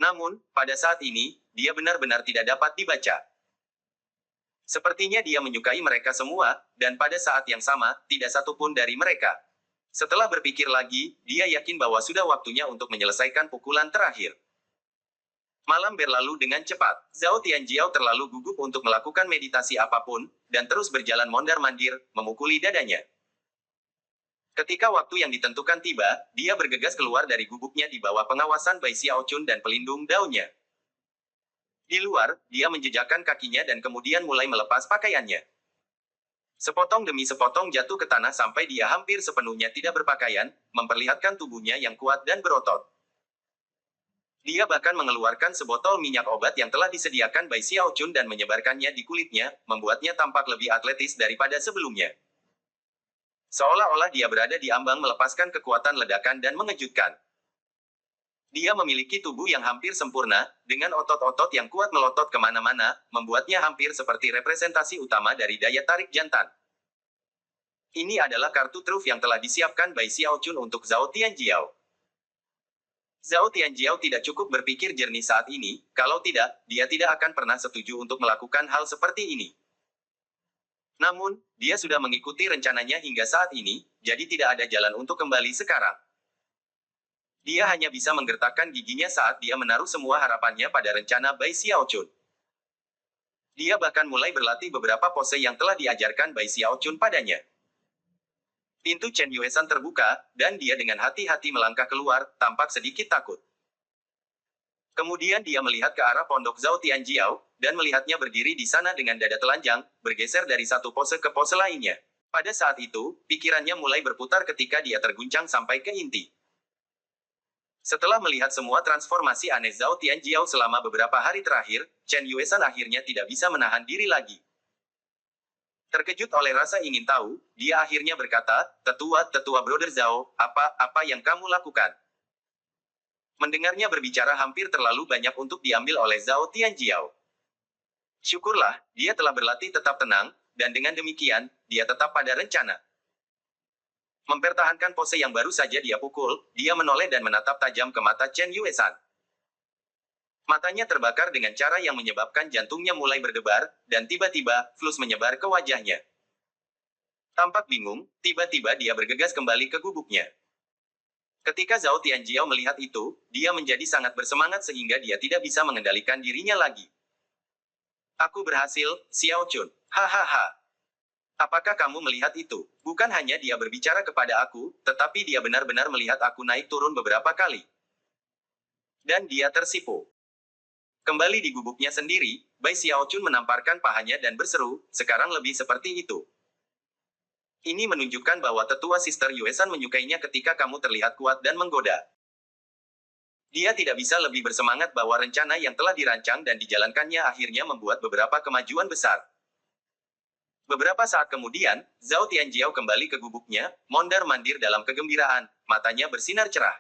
Namun, pada saat ini, dia benar-benar tidak dapat dibaca. Sepertinya dia menyukai mereka semua, dan pada saat yang sama, tidak satu pun dari mereka. Setelah berpikir lagi, dia yakin bahwa sudah waktunya untuk menyelesaikan pukulan terakhir. Malam berlalu dengan cepat. Zhao Tianjiao terlalu gugup untuk melakukan meditasi apapun, dan terus berjalan mondar-mandir, memukuli dadanya. Ketika waktu yang ditentukan tiba, dia bergegas keluar dari gubuknya di bawah pengawasan Bai Xiaochun dan pelindung daunnya. Di luar, dia menjejakkan kakinya dan kemudian mulai melepas pakaiannya. Sepotong demi sepotong jatuh ke tanah sampai dia hampir sepenuhnya tidak berpakaian, memperlihatkan tubuhnya yang kuat dan berotot. Dia bahkan mengeluarkan sebotol minyak obat yang telah disediakan Bai Xiaochun dan menyebarkannya di kulitnya, membuatnya tampak lebih atletis daripada sebelumnya. Seolah-olah dia berada di ambang melepaskan kekuatan ledakan dan mengejutkan. Dia memiliki tubuh yang hampir sempurna, dengan otot-otot yang kuat melotot kemana-mana, membuatnya hampir seperti representasi utama dari daya tarik jantan. Ini adalah kartu truf yang telah disiapkan Bai Xiaochun untuk Zhao Tianjiao. Zhao Tianjiao tidak cukup berpikir jernih saat ini, kalau tidak, dia tidak akan pernah setuju untuk melakukan hal seperti ini. Namun, dia sudah mengikuti rencananya hingga saat ini, jadi tidak ada jalan untuk kembali sekarang. Dia hanya bisa menggertakkan giginya saat dia menaruh semua harapannya pada rencana Bai Xiaochun. Dia bahkan mulai berlatih beberapa pose yang telah diajarkan Bai Xiaochun padanya. Pintu Chen Yuesan terbuka, dan dia dengan hati-hati melangkah keluar, tampak sedikit takut. Kemudian dia melihat ke arah pondok Zhao Tianjiao, dan melihatnya berdiri di sana dengan dada telanjang, bergeser dari satu pose ke pose lainnya. Pada saat itu, pikirannya mulai berputar ketika dia terguncang sampai ke inti. Setelah melihat semua transformasi aneh Zhao Tianjiao selama beberapa hari terakhir, Chen Yuesan akhirnya tidak bisa menahan diri lagi. Terkejut oleh rasa ingin tahu, dia akhirnya berkata, Tetua Brother Zhao, apa yang kamu lakukan? Mendengarnya berbicara hampir terlalu banyak untuk diambil oleh Zhao Tianjiao. Syukurlah, dia telah berlatih tetap tenang, dan dengan demikian, dia tetap pada rencana. Mempertahankan pose yang baru saja dia pukul, dia menoleh dan menatap tajam ke mata Chen Yuesan. Matanya terbakar dengan cara yang menyebabkan jantungnya mulai berdebar, dan tiba-tiba, flus menyebar ke wajahnya. Tampak bingung, tiba-tiba dia bergegas kembali ke gubuknya. Ketika Zhao Tianjiao melihat itu, dia menjadi sangat bersemangat sehingga dia tidak bisa mengendalikan dirinya lagi. Aku berhasil, Xiaochun. Hahaha. Apakah kamu melihat itu? Bukan hanya dia berbicara kepada aku, tetapi dia benar-benar melihat aku naik turun beberapa kali. Dan dia tersipu. Kembali di gubuknya sendiri, Bai Xiaochun menamparkan pahanya dan berseru, sekarang lebih seperti itu. Ini menunjukkan bahwa tetua Sister Yuesan menyukainya ketika kamu terlihat kuat dan menggoda. Dia tidak bisa lebih bersemangat bahwa rencana yang telah dirancang dan dijalankannya akhirnya membuat beberapa kemajuan besar. Beberapa saat kemudian, Zhao Tianjiao kembali ke gubuknya, mondar-mandir dalam kegembiraan, matanya bersinar cerah.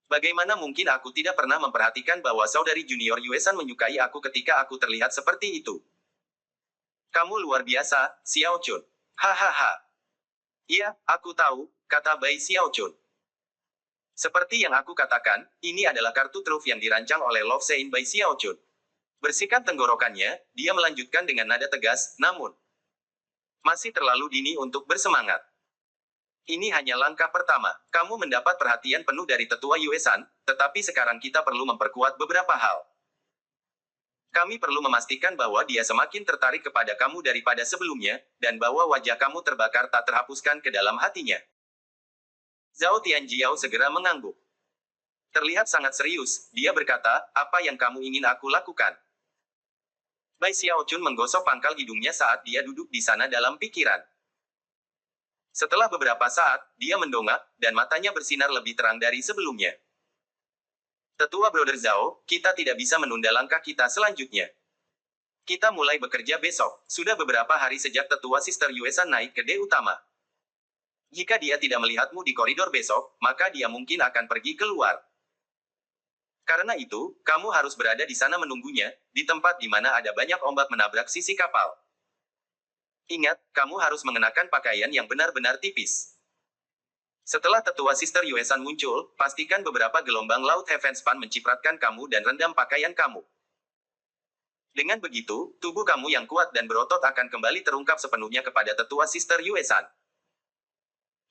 Bagaimana mungkin aku tidak pernah memperhatikan bahwa saudari junior Yuesan menyukai aku ketika aku terlihat seperti itu? Kamu luar biasa, Xiaochun. Hahaha. Iya, aku tahu, kata Bai Xiaochun. Seperti yang aku katakan, ini adalah kartu truf yang dirancang oleh Love Sein Bai Xiaochun. Bersikap tenggorokannya, dia melanjutkan dengan nada tegas, namun masih terlalu dini untuk bersemangat. Ini hanya langkah pertama. Kamu mendapat perhatian penuh dari tetua Yuesan, tetapi sekarang kita perlu memperkuat beberapa hal. Kami perlu memastikan bahwa dia semakin tertarik kepada kamu daripada sebelumnya, dan bahwa wajah kamu terbakar tak terhapuskan ke dalam hatinya. Zhao Tianjiao segera mengangguk. Terlihat sangat serius, dia berkata, apa yang kamu ingin aku lakukan? Bai Xiaochun menggosok pangkal hidungnya saat dia duduk di sana dalam pikiran. Setelah beberapa saat, dia mendongak, dan matanya bersinar lebih terang dari sebelumnya. Tetua Brother Zhao, kita tidak bisa menunda langkah kita selanjutnya. Kita mulai bekerja besok. Sudah beberapa hari sejak tetua Sister Yuesan naik ke D utama. Jika dia tidak melihatmu di koridor besok, maka dia mungkin akan pergi keluar. Karena itu, kamu harus berada di sana menunggunya, di tempat di mana ada banyak ombak menabrak sisi kapal. Ingat, kamu harus mengenakan pakaian yang benar-benar tipis. Setelah tetua Sister Yuesan muncul, pastikan beberapa gelombang laut Heavenspan mencipratkan kamu dan rendam pakaian kamu. Dengan begitu, tubuh kamu yang kuat dan berotot akan kembali terungkap sepenuhnya kepada tetua Sister Yuesan.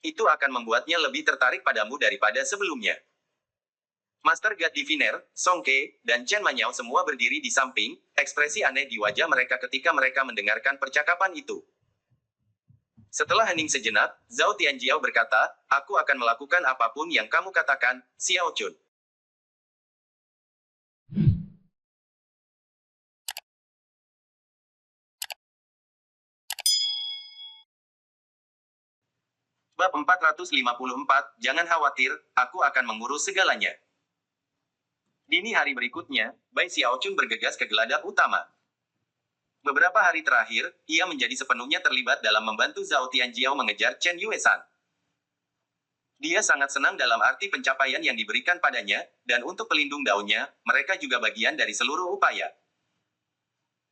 Itu akan membuatnya lebih tertarik padamu daripada sebelumnya. Master God Diviner, Song Ke, dan Chen Manyao semua berdiri di samping, ekspresi aneh di wajah mereka ketika mereka mendengarkan percakapan itu. Setelah hening sejenak, Zhao Tianjiao berkata, aku akan melakukan apapun yang kamu katakan, Xiao Chun. Bab 454, jangan khawatir, aku akan mengurus segalanya. Dini hari berikutnya, Bai Xiaochun bergegas ke geladak utama. Beberapa hari terakhir, ia menjadi sepenuhnya terlibat dalam membantu Zhao Tianjiao mengejar Chen Yuesan. Dia sangat senang dalam arti pencapaian yang diberikan padanya, dan untuk pelindung daunnya, mereka juga bagian dari seluruh upaya.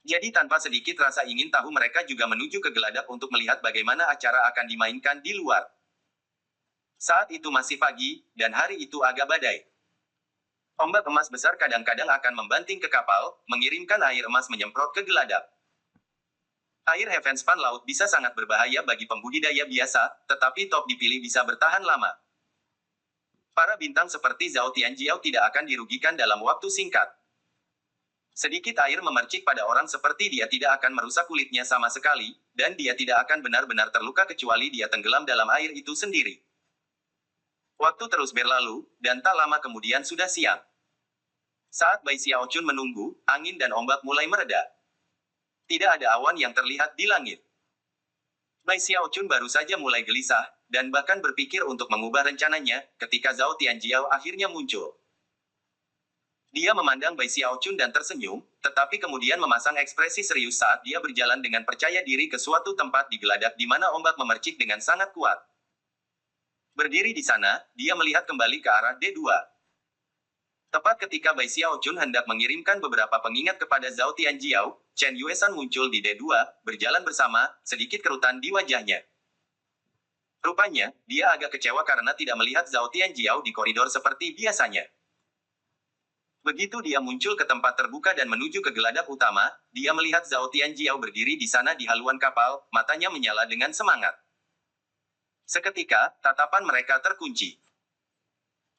Jadi tanpa sedikit rasa ingin tahu mereka juga menuju ke geladak untuk melihat bagaimana acara akan dimainkan di luar. Saat itu masih pagi, dan hari itu agak badai. Ombak emas besar kadang-kadang akan membanting ke kapal, mengirimkan air emas menyemprot ke geladak. Air Heavenspan laut bisa sangat berbahaya bagi pembudidaya biasa, tetapi top dipilih bisa bertahan lama. Para bintang seperti Zhao Tianjiao tidak akan dirugikan dalam waktu singkat. Sedikit air memercik pada orang seperti dia tidak akan merusak kulitnya sama sekali, dan dia tidak akan benar-benar terluka kecuali dia tenggelam dalam air itu sendiri. Waktu terus berlalu, dan tak lama kemudian sudah siang. Saat Bai Xiaochun menunggu, angin dan ombak mulai mereda. Tidak ada awan yang terlihat di langit. Bai Xiaochun baru saja mulai gelisah, dan bahkan berpikir untuk mengubah rencananya, ketika Zhao Tianjiao akhirnya muncul. Dia memandang Bai Xiaochun dan tersenyum, tetapi kemudian memasang ekspresi serius saat dia berjalan dengan percaya diri ke suatu tempat di geladak di mana ombak memercik dengan sangat kuat. Berdiri di sana, dia melihat kembali ke arah D2. Tepat ketika Bai Xiaochun hendak mengirimkan beberapa pengingat kepada Zhao Tianjiao, Chen Yuesan muncul di D2, berjalan bersama, sedikit kerutan di wajahnya. Rupanya, dia agak kecewa karena tidak melihat Zhao Tianjiao di koridor seperti biasanya. Begitu dia muncul ke tempat terbuka dan menuju ke geladak utama, dia melihat Zhao Tianjiao berdiri di sana di haluan kapal, matanya menyala dengan semangat. Seketika, tatapan mereka terkunci.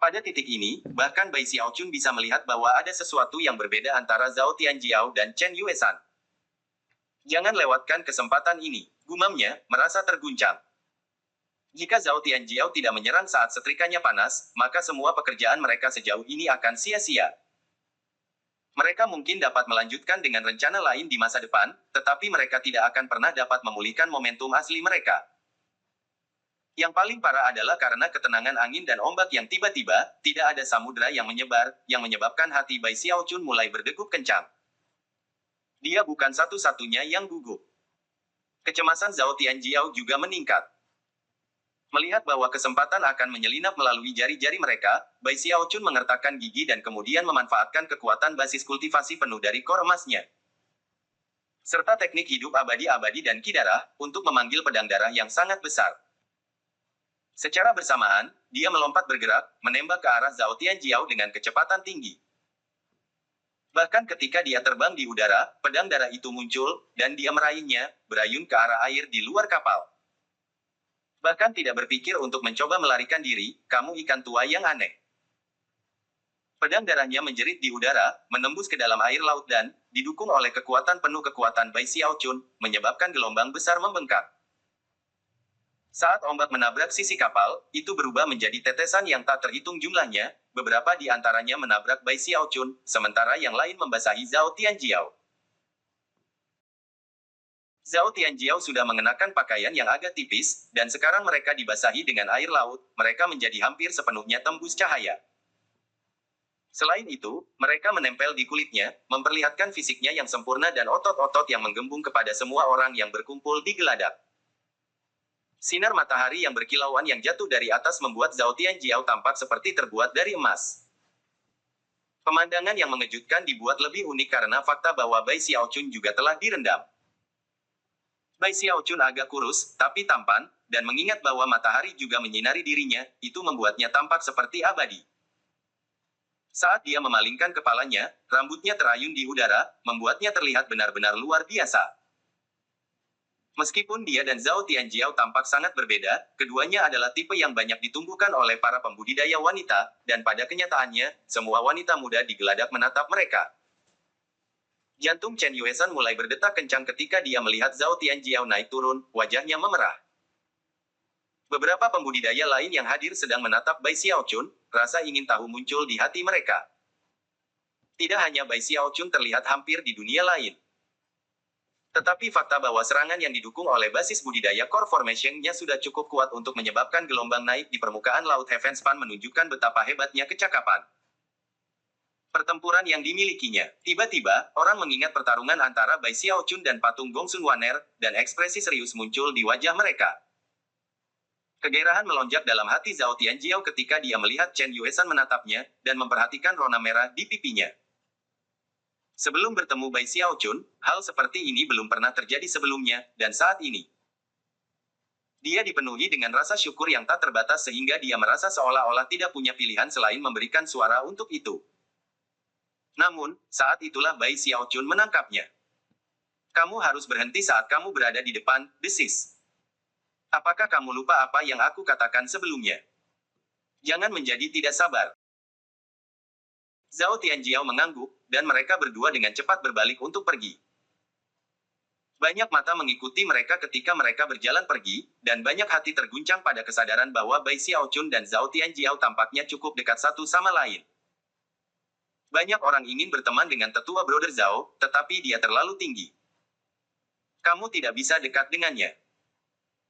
Pada titik ini, bahkan Bai Xiaochun bisa melihat bahwa ada sesuatu yang berbeda antara Zhao Tianjiao dan Chen Yuesan. Jangan lewatkan kesempatan ini, gumamnya, merasa terguncang. Jika Zhao Tianjiao tidak menyerang saat setrikanya panas, maka semua pekerjaan mereka sejauh ini akan sia-sia. Mereka mungkin dapat melanjutkan dengan rencana lain di masa depan, tetapi mereka tidak akan pernah dapat memulihkan momentum asli mereka. Yang paling parah adalah karena ketenangan angin dan ombak yang tiba-tiba, tidak ada samudera yang menyebar, yang menyebabkan hati Bai Xiaochun mulai berdegup kencang. Dia bukan satu-satunya yang gugup. Kecemasan Zhao Tianjiao juga meningkat. Melihat bahwa kesempatan akan menyelinap melalui jari-jari mereka, Bai Xiaochun mengertakkan gigi dan kemudian memanfaatkan kekuatan basis kultivasi penuh dari kor emasnya. Serta teknik hidup abadi-abadi dan kidarah, untuk memanggil pedang darah yang sangat besar. Secara bersamaan, dia melompat bergerak, menembak ke arah Zhao Tianjiao dengan kecepatan tinggi. Bahkan ketika dia terbang di udara, pedang darah itu muncul, dan dia meraihnya, berayun ke arah air di luar kapal. Bahkan tidak berpikir untuk mencoba melarikan diri, kamu ikan tua yang aneh. Pedang darahnya menjerit di udara, menembus ke dalam air laut dan, didukung oleh kekuatan penuh kekuatan Bai Xiao Chun, menyebabkan gelombang besar membengkak. Saat ombak menabrak sisi kapal, itu berubah menjadi tetesan yang tak terhitung jumlahnya, beberapa di antaranya menabrak Bai Xiao Chun, sementara yang lain membasahi Zhao Tianjiao. Zhao Tianjiao sudah mengenakan pakaian yang agak tipis, dan sekarang mereka dibasahi dengan air laut, mereka menjadi hampir sepenuhnya tembus cahaya. Selain itu, mereka menempel di kulitnya, memperlihatkan fisiknya yang sempurna dan otot-otot yang menggembung kepada semua orang yang berkumpul di geladak. Sinar matahari yang berkilauan yang jatuh dari atas membuat Zhao Tianjiao tampak seperti terbuat dari emas. Pemandangan yang mengejutkan dibuat lebih unik karena fakta bahwa Bai Xiaochun juga telah direndam. Bai Xiaochun agak kurus, tapi tampan, dan mengingat bahwa matahari juga menyinari dirinya, itu membuatnya tampak seperti abadi. Saat dia memalingkan kepalanya, rambutnya terayun di udara, membuatnya terlihat benar-benar luar biasa. Meskipun dia dan Zhao Tianjiao tampak sangat berbeda, keduanya adalah tipe yang banyak ditumbuhkan oleh para pembudidaya wanita, dan pada kenyataannya, semua wanita muda di geladak menatap mereka. Jantung Chen Yuesan mulai berdetak kencang ketika dia melihat Zhao Tianjiao naik turun, wajahnya memerah. Beberapa pembudidaya lain yang hadir sedang menatap Bai Xiaochun, rasa ingin tahu muncul di hati mereka. Tidak hanya Bai Xiaochun terlihat hampir di dunia lain. Tetapi fakta bahwa serangan yang didukung oleh basis budidaya Core Formation-nya sudah cukup kuat untuk menyebabkan gelombang naik di permukaan laut Heavenspan menunjukkan betapa hebatnya kecakapan pertempuran yang dimilikinya. Tiba-tiba, orang mengingat pertarungan antara Bai Xiaochun dan patung Gongsun Waner, dan ekspresi serius muncul di wajah mereka. Kegerahan melonjak dalam hati Zhao Tianjiao ketika dia melihat Chen Yuesan menatapnya, dan memperhatikan rona merah di pipinya. Sebelum bertemu Bai Xiaochun, hal seperti ini belum pernah terjadi sebelumnya, dan saat ini dia dipenuhi dengan rasa syukur yang tak terbatas sehingga dia merasa seolah-olah tidak punya pilihan selain memberikan suara untuk itu. Namun, saat itulah Bai Xiaochun menangkapnya. Kamu harus berhenti saat kamu berada di depan, desis. Apakah kamu lupa apa yang aku katakan sebelumnya? Jangan menjadi tidak sabar. Zhao Tianjiao mengangguk, dan mereka berdua dengan cepat berbalik untuk pergi. Banyak mata mengikuti mereka ketika mereka berjalan pergi, dan banyak hati terguncang pada kesadaran bahwa Bai Xiaochun dan Zhao Tianjiao tampaknya cukup dekat satu sama lain. Banyak orang ingin berteman dengan tetua Brother Zhao, tetapi dia terlalu tinggi. Kamu tidak bisa dekat dengannya.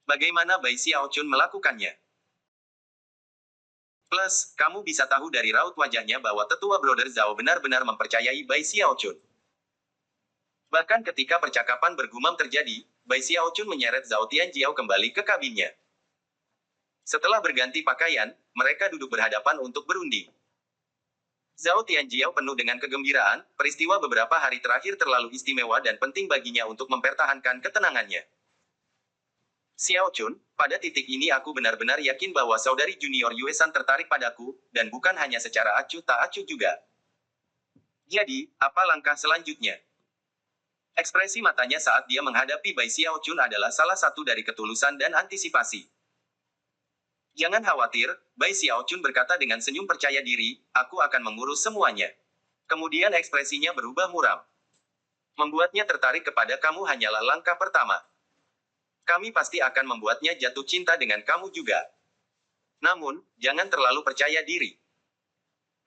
Bagaimana Bai Xiaochun melakukannya? Plus, kamu bisa tahu dari raut wajahnya bahwa tetua Brother Zhao benar-benar mempercayai Bai Xiaochun. Bahkan ketika percakapan bergumam terjadi, Bai Xiaochun menyeret Zhao Tianjiao kembali ke kabinnya. Setelah berganti pakaian, mereka duduk berhadapan untuk berunding. Zhao Tianjiao penuh dengan kegembiraan, peristiwa beberapa hari terakhir terlalu istimewa dan penting baginya untuk mempertahankan ketenangannya. Xiao Chun, pada titik ini aku benar-benar yakin bahwa saudari junior Yuesan tertarik padaku, dan bukan hanya secara acuh tak acuh juga. Jadi, apa langkah selanjutnya? Ekspresi matanya saat dia menghadapi Bai Xiao Chun adalah salah satu dari ketulusan dan antisipasi. Jangan khawatir, Bai Xiaochun berkata dengan senyum percaya diri, aku akan mengurus semuanya. Kemudian ekspresinya berubah muram. Membuatnya tertarik kepada kamu hanyalah langkah pertama. Kami pasti akan membuatnya jatuh cinta dengan kamu juga. Namun, jangan terlalu percaya diri.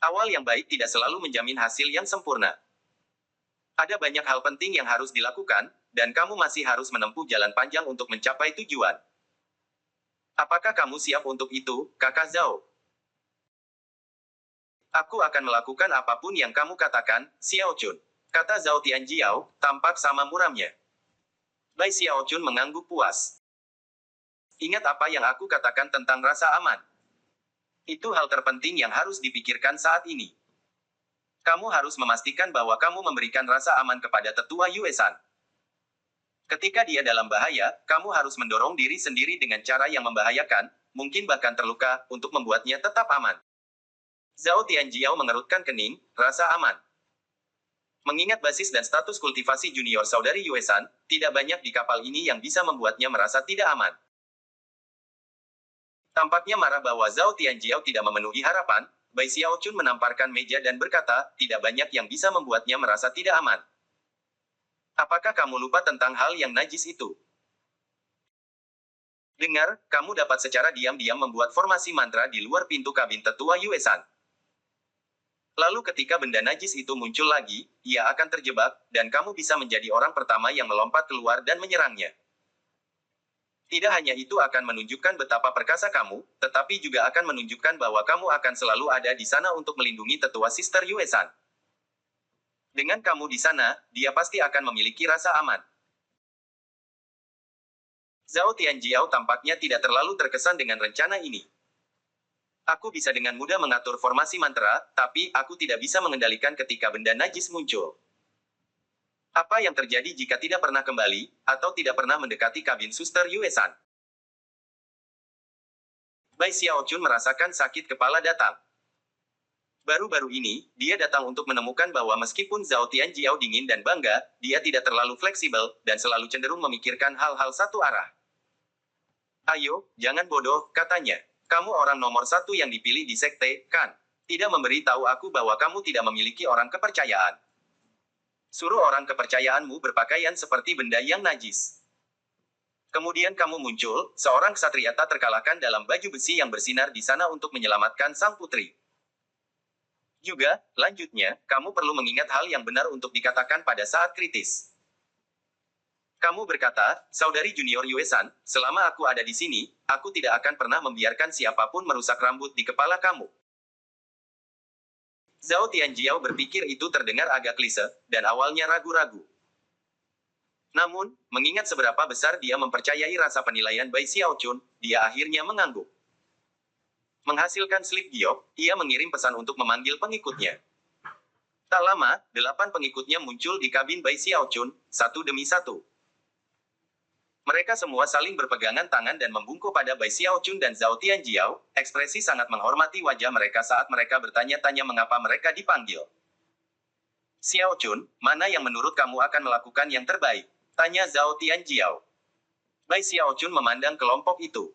Awal yang baik tidak selalu menjamin hasil yang sempurna. Ada banyak hal penting yang harus dilakukan, dan kamu masih harus menempuh jalan panjang untuk mencapai tujuan. Apakah kamu siap untuk itu, Kakak Zhao? Aku akan melakukan apapun yang kamu katakan, Xiao Chun. Kata Zhao Tianjiao, tampak sama muramnya. Bai Xiao Chun mengangguk puas. Ingat apa yang aku katakan tentang rasa aman. Itu hal terpenting yang harus dipikirkan saat ini. Kamu harus memastikan bahwa kamu memberikan rasa aman kepada tetua Yuesan. Ketika dia dalam bahaya, kamu harus mendorong diri sendiri dengan cara yang membahayakan, mungkin bahkan terluka, untuk membuatnya tetap aman. Zhao Tianjiao mengerutkan kening, rasa aman. Mengingat basis dan status kultivasi junior saudari Yuesan, tidak banyak di kapal ini yang bisa membuatnya merasa tidak aman. Tampaknya marah bahwa Zhao Tianjiao tidak memenuhi harapan, Bai Xiaochun menamparkan meja dan berkata, tidak banyak yang bisa membuatnya merasa tidak aman. Apakah kamu lupa tentang hal yang najis itu? Dengar, kamu dapat secara diam-diam membuat formasi mantra di luar pintu kabin tetua Yuesan. Lalu ketika benda najis itu muncul lagi, ia akan terjebak, dan kamu bisa menjadi orang pertama yang melompat keluar dan menyerangnya. Tidak hanya itu akan menunjukkan betapa perkasa kamu, tetapi juga akan menunjukkan bahwa kamu akan selalu ada di sana untuk melindungi tetua Sister Yuesan. Dengan kamu di sana, dia pasti akan memiliki rasa aman. Zhao Tianjiao tampaknya tidak terlalu terkesan dengan rencana ini. Aku bisa dengan mudah mengatur formasi mantra, tapi aku tidak bisa mengendalikan ketika benda najis muncul. Apa yang terjadi jika tidak pernah kembali, atau tidak pernah mendekati kabin Suster Yuesan? Bai Xiaochun merasakan sakit kepala datang. Baru-baru ini, dia datang untuk menemukan bahwa meskipun Zhao Tianjiao dingin dan bangga, dia tidak terlalu fleksibel, dan selalu cenderung memikirkan hal-hal satu arah. Ayo, jangan bodoh, katanya. Kamu orang nomor satu yang dipilih di sekte, kan? Tidak memberi tahu aku bahwa kamu tidak memiliki orang kepercayaan. Suruh orang kepercayaanmu berpakaian seperti benda yang najis. Kemudian kamu muncul, seorang ksatria tak terkalahkan dalam baju besi yang bersinar di sana untuk menyelamatkan sang putri. Juga, lanjutnya, kamu perlu mengingat hal yang benar untuk dikatakan pada saat kritis. Kamu berkata, Saudari Junior Yuesan, selama aku ada di sini, aku tidak akan pernah membiarkan siapapun merusak rambut di kepala kamu. Zhao Tianjiao berpikir itu terdengar agak klise, dan awalnya ragu-ragu. Namun, mengingat seberapa besar dia mempercayai rasa penilaian Bai Xiaochun, dia akhirnya mengangguk. Menghasilkan slip giok, ia mengirim pesan untuk memanggil pengikutnya. Tak lama, 8 pengikutnya muncul di kabin Bai Xiaochun, satu demi satu. Mereka semua saling berpegangan tangan dan membungkuk pada Bai Xiaochun dan Zhao Tianjiao, ekspresi sangat menghormati wajah mereka saat mereka bertanya-tanya mengapa mereka dipanggil. Xiaochun, mana yang menurut kamu akan melakukan yang terbaik? Tanya Zhao Tianjiao. Bai Xiaochun memandang kelompok itu.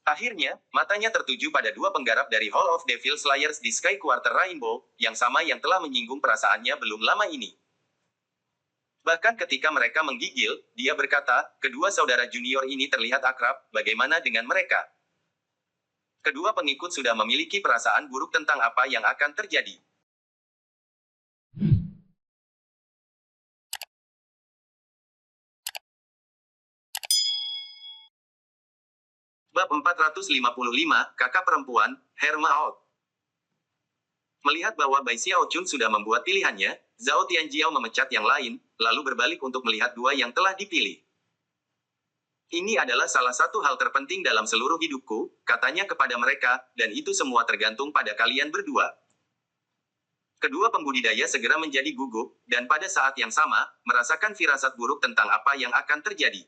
Akhirnya, matanya tertuju pada dua penggarap dari Hall of Devil Slayers di Sky Quarter Rainbow, yang sama yang telah menyinggung perasaannya belum lama ini. Bahkan ketika mereka menggigil, dia berkata, kedua saudara junior ini terlihat akrab, bagaimana dengan mereka? Kedua pengikut sudah memiliki perasaan buruk tentang apa yang akan terjadi. Bab 455, Kakak Perempuan, Herma Out. Melihat bahwa Bai Xiaochun sudah membuat pilihannya, Zhao Tianjiao memecat yang lain, lalu berbalik untuk melihat dua yang telah dipilih. Ini adalah salah satu hal terpenting dalam seluruh hidupku, katanya kepada mereka, dan itu semua tergantung pada kalian berdua. Kedua pembudidaya segera menjadi gugup, dan pada saat yang sama, merasakan firasat buruk tentang apa yang akan terjadi.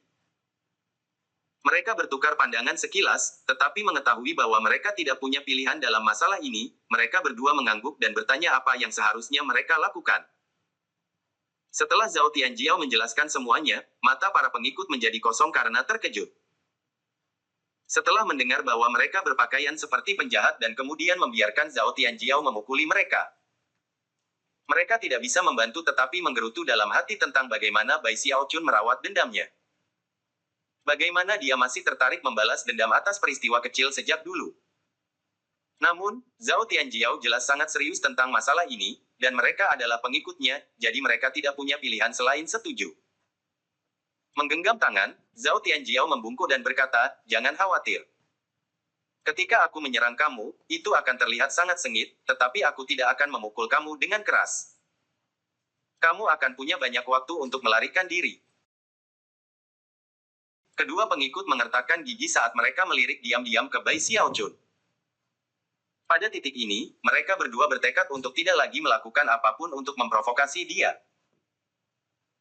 Mereka bertukar pandangan sekilas, tetapi mengetahui bahwa mereka tidak punya pilihan dalam masalah ini, mereka berdua mengangguk dan bertanya apa yang seharusnya mereka lakukan. Setelah Zhao Tianjiao menjelaskan semuanya, mata para pengikut menjadi kosong karena terkejut. Setelah mendengar bahwa mereka berpakaian seperti penjahat dan kemudian membiarkan Zhao Tianjiao memukuli mereka. Mereka tidak bisa membantu tetapi menggerutu dalam hati tentang bagaimana Bai Xiaochun merawat dendamnya. Bagaimana dia masih tertarik membalas dendam atas peristiwa kecil sejak dulu. Namun, Zhao Tianjiao jelas sangat serius tentang masalah ini, dan mereka adalah pengikutnya, jadi mereka tidak punya pilihan selain setuju. Menggenggam tangan, Zhao Tianjiao membungkuk dan berkata, jangan khawatir. Ketika aku menyerang kamu, itu akan terlihat sangat sengit, tetapi aku tidak akan memukul kamu dengan keras. Kamu akan punya banyak waktu untuk melarikan diri. Kedua pengikut mengertakkan gigi saat mereka melirik diam-diam ke Bai Xiaochun. Pada titik ini, mereka berdua bertekad untuk tidak lagi melakukan apapun untuk memprovokasi dia.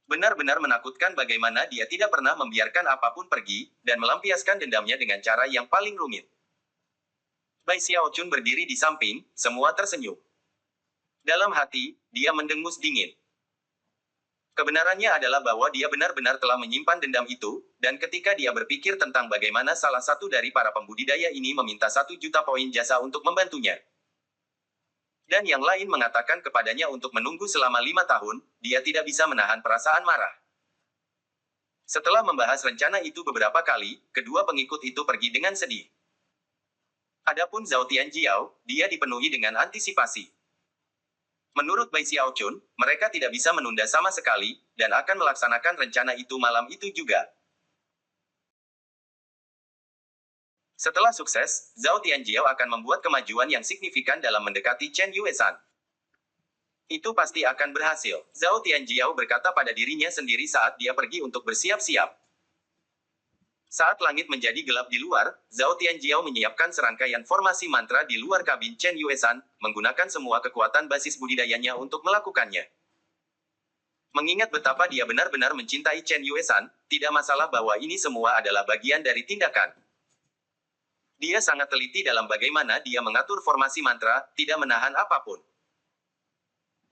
Benar-benar menakutkan bagaimana dia tidak pernah membiarkan apapun pergi, dan melampiaskan dendamnya dengan cara yang paling rumit. Bai Xiaochun berdiri di samping, semua tersenyum. Dalam hati, dia mendengus dingin. Kebenarannya adalah bahwa dia benar-benar telah menyimpan dendam itu, dan ketika dia berpikir tentang bagaimana salah satu dari para pembudidaya ini meminta 1 juta poin jasa untuk membantunya. Dan yang lain mengatakan kepadanya untuk menunggu selama 5 tahun, dia tidak bisa menahan perasaan marah. Setelah membahas rencana itu beberapa kali, kedua pengikut itu pergi dengan sedih. Adapun Zhao Tianjiao, dia dipenuhi dengan antisipasi. Menurut Bai Xiaochun, mereka tidak bisa menunda sama sekali, dan akan melaksanakan rencana itu malam itu juga. Setelah sukses, Zhao Tianjiao akan membuat kemajuan yang signifikan dalam mendekati Chen Yuesan. Itu pasti akan berhasil, Zhao Tianjiao berkata pada dirinya sendiri saat dia pergi untuk bersiap-siap. Saat langit menjadi gelap di luar, Zhao Tianjiao menyiapkan serangkaian formasi mantra di luar kabin Chen Yuesan, menggunakan semua kekuatan basis budidayanya untuk melakukannya. Mengingat betapa dia benar-benar mencintai Chen Yuesan, tidak masalah bahwa ini semua adalah bagian dari tindakan. Dia sangat teliti dalam bagaimana dia mengatur formasi mantra, tidak menahan apapun.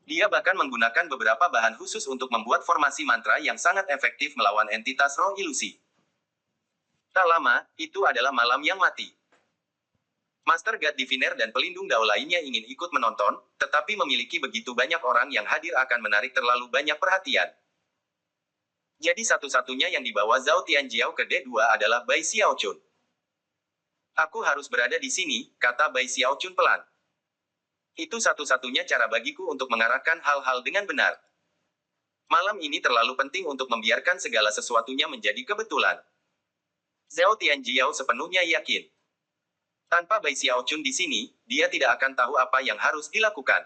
Dia bahkan menggunakan beberapa bahan khusus untuk membuat formasi mantra yang sangat efektif melawan entitas roh ilusi. Tak lama, itu adalah malam yang mati. Master God Diviner dan pelindung Dao lainnya ingin ikut menonton, tetapi memiliki begitu banyak orang yang hadir akan menarik terlalu banyak perhatian. Jadi satu-satunya yang dibawa Zhao Tianjiao ke D2 adalah Bai Xiaochun. Aku harus berada di sini, kata Bai Xiaochun pelan. Itu satu-satunya cara bagiku untuk mengarahkan hal-hal dengan benar. Malam ini terlalu penting untuk membiarkan segala sesuatunya menjadi kebetulan. Zhao Tianjiao sepenuhnya yakin. Tanpa Bai Xiaochun di sini, dia tidak akan tahu apa yang harus dilakukan.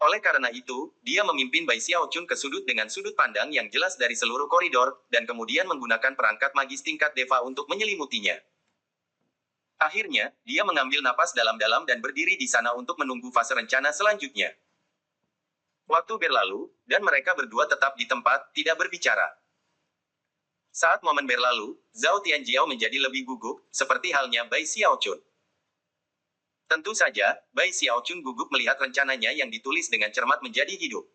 Oleh karena itu, dia memimpin Bai Xiaochun ke sudut dengan sudut pandang yang jelas dari seluruh koridor, dan kemudian menggunakan perangkat magis tingkat Deva untuk menyelimutinya. Akhirnya, dia mengambil napas dalam-dalam dan berdiri di sana untuk menunggu fase rencana selanjutnya. Waktu berlalu, dan mereka berdua tetap di tempat, tidak berbicara. Saat momen berlalu, Zhao Tianjiao menjadi lebih gugup, seperti halnya Bai Xiaochun. Tentu saja, Bai Xiaochun gugup melihat rencananya yang ditulis dengan cermat menjadi hidup.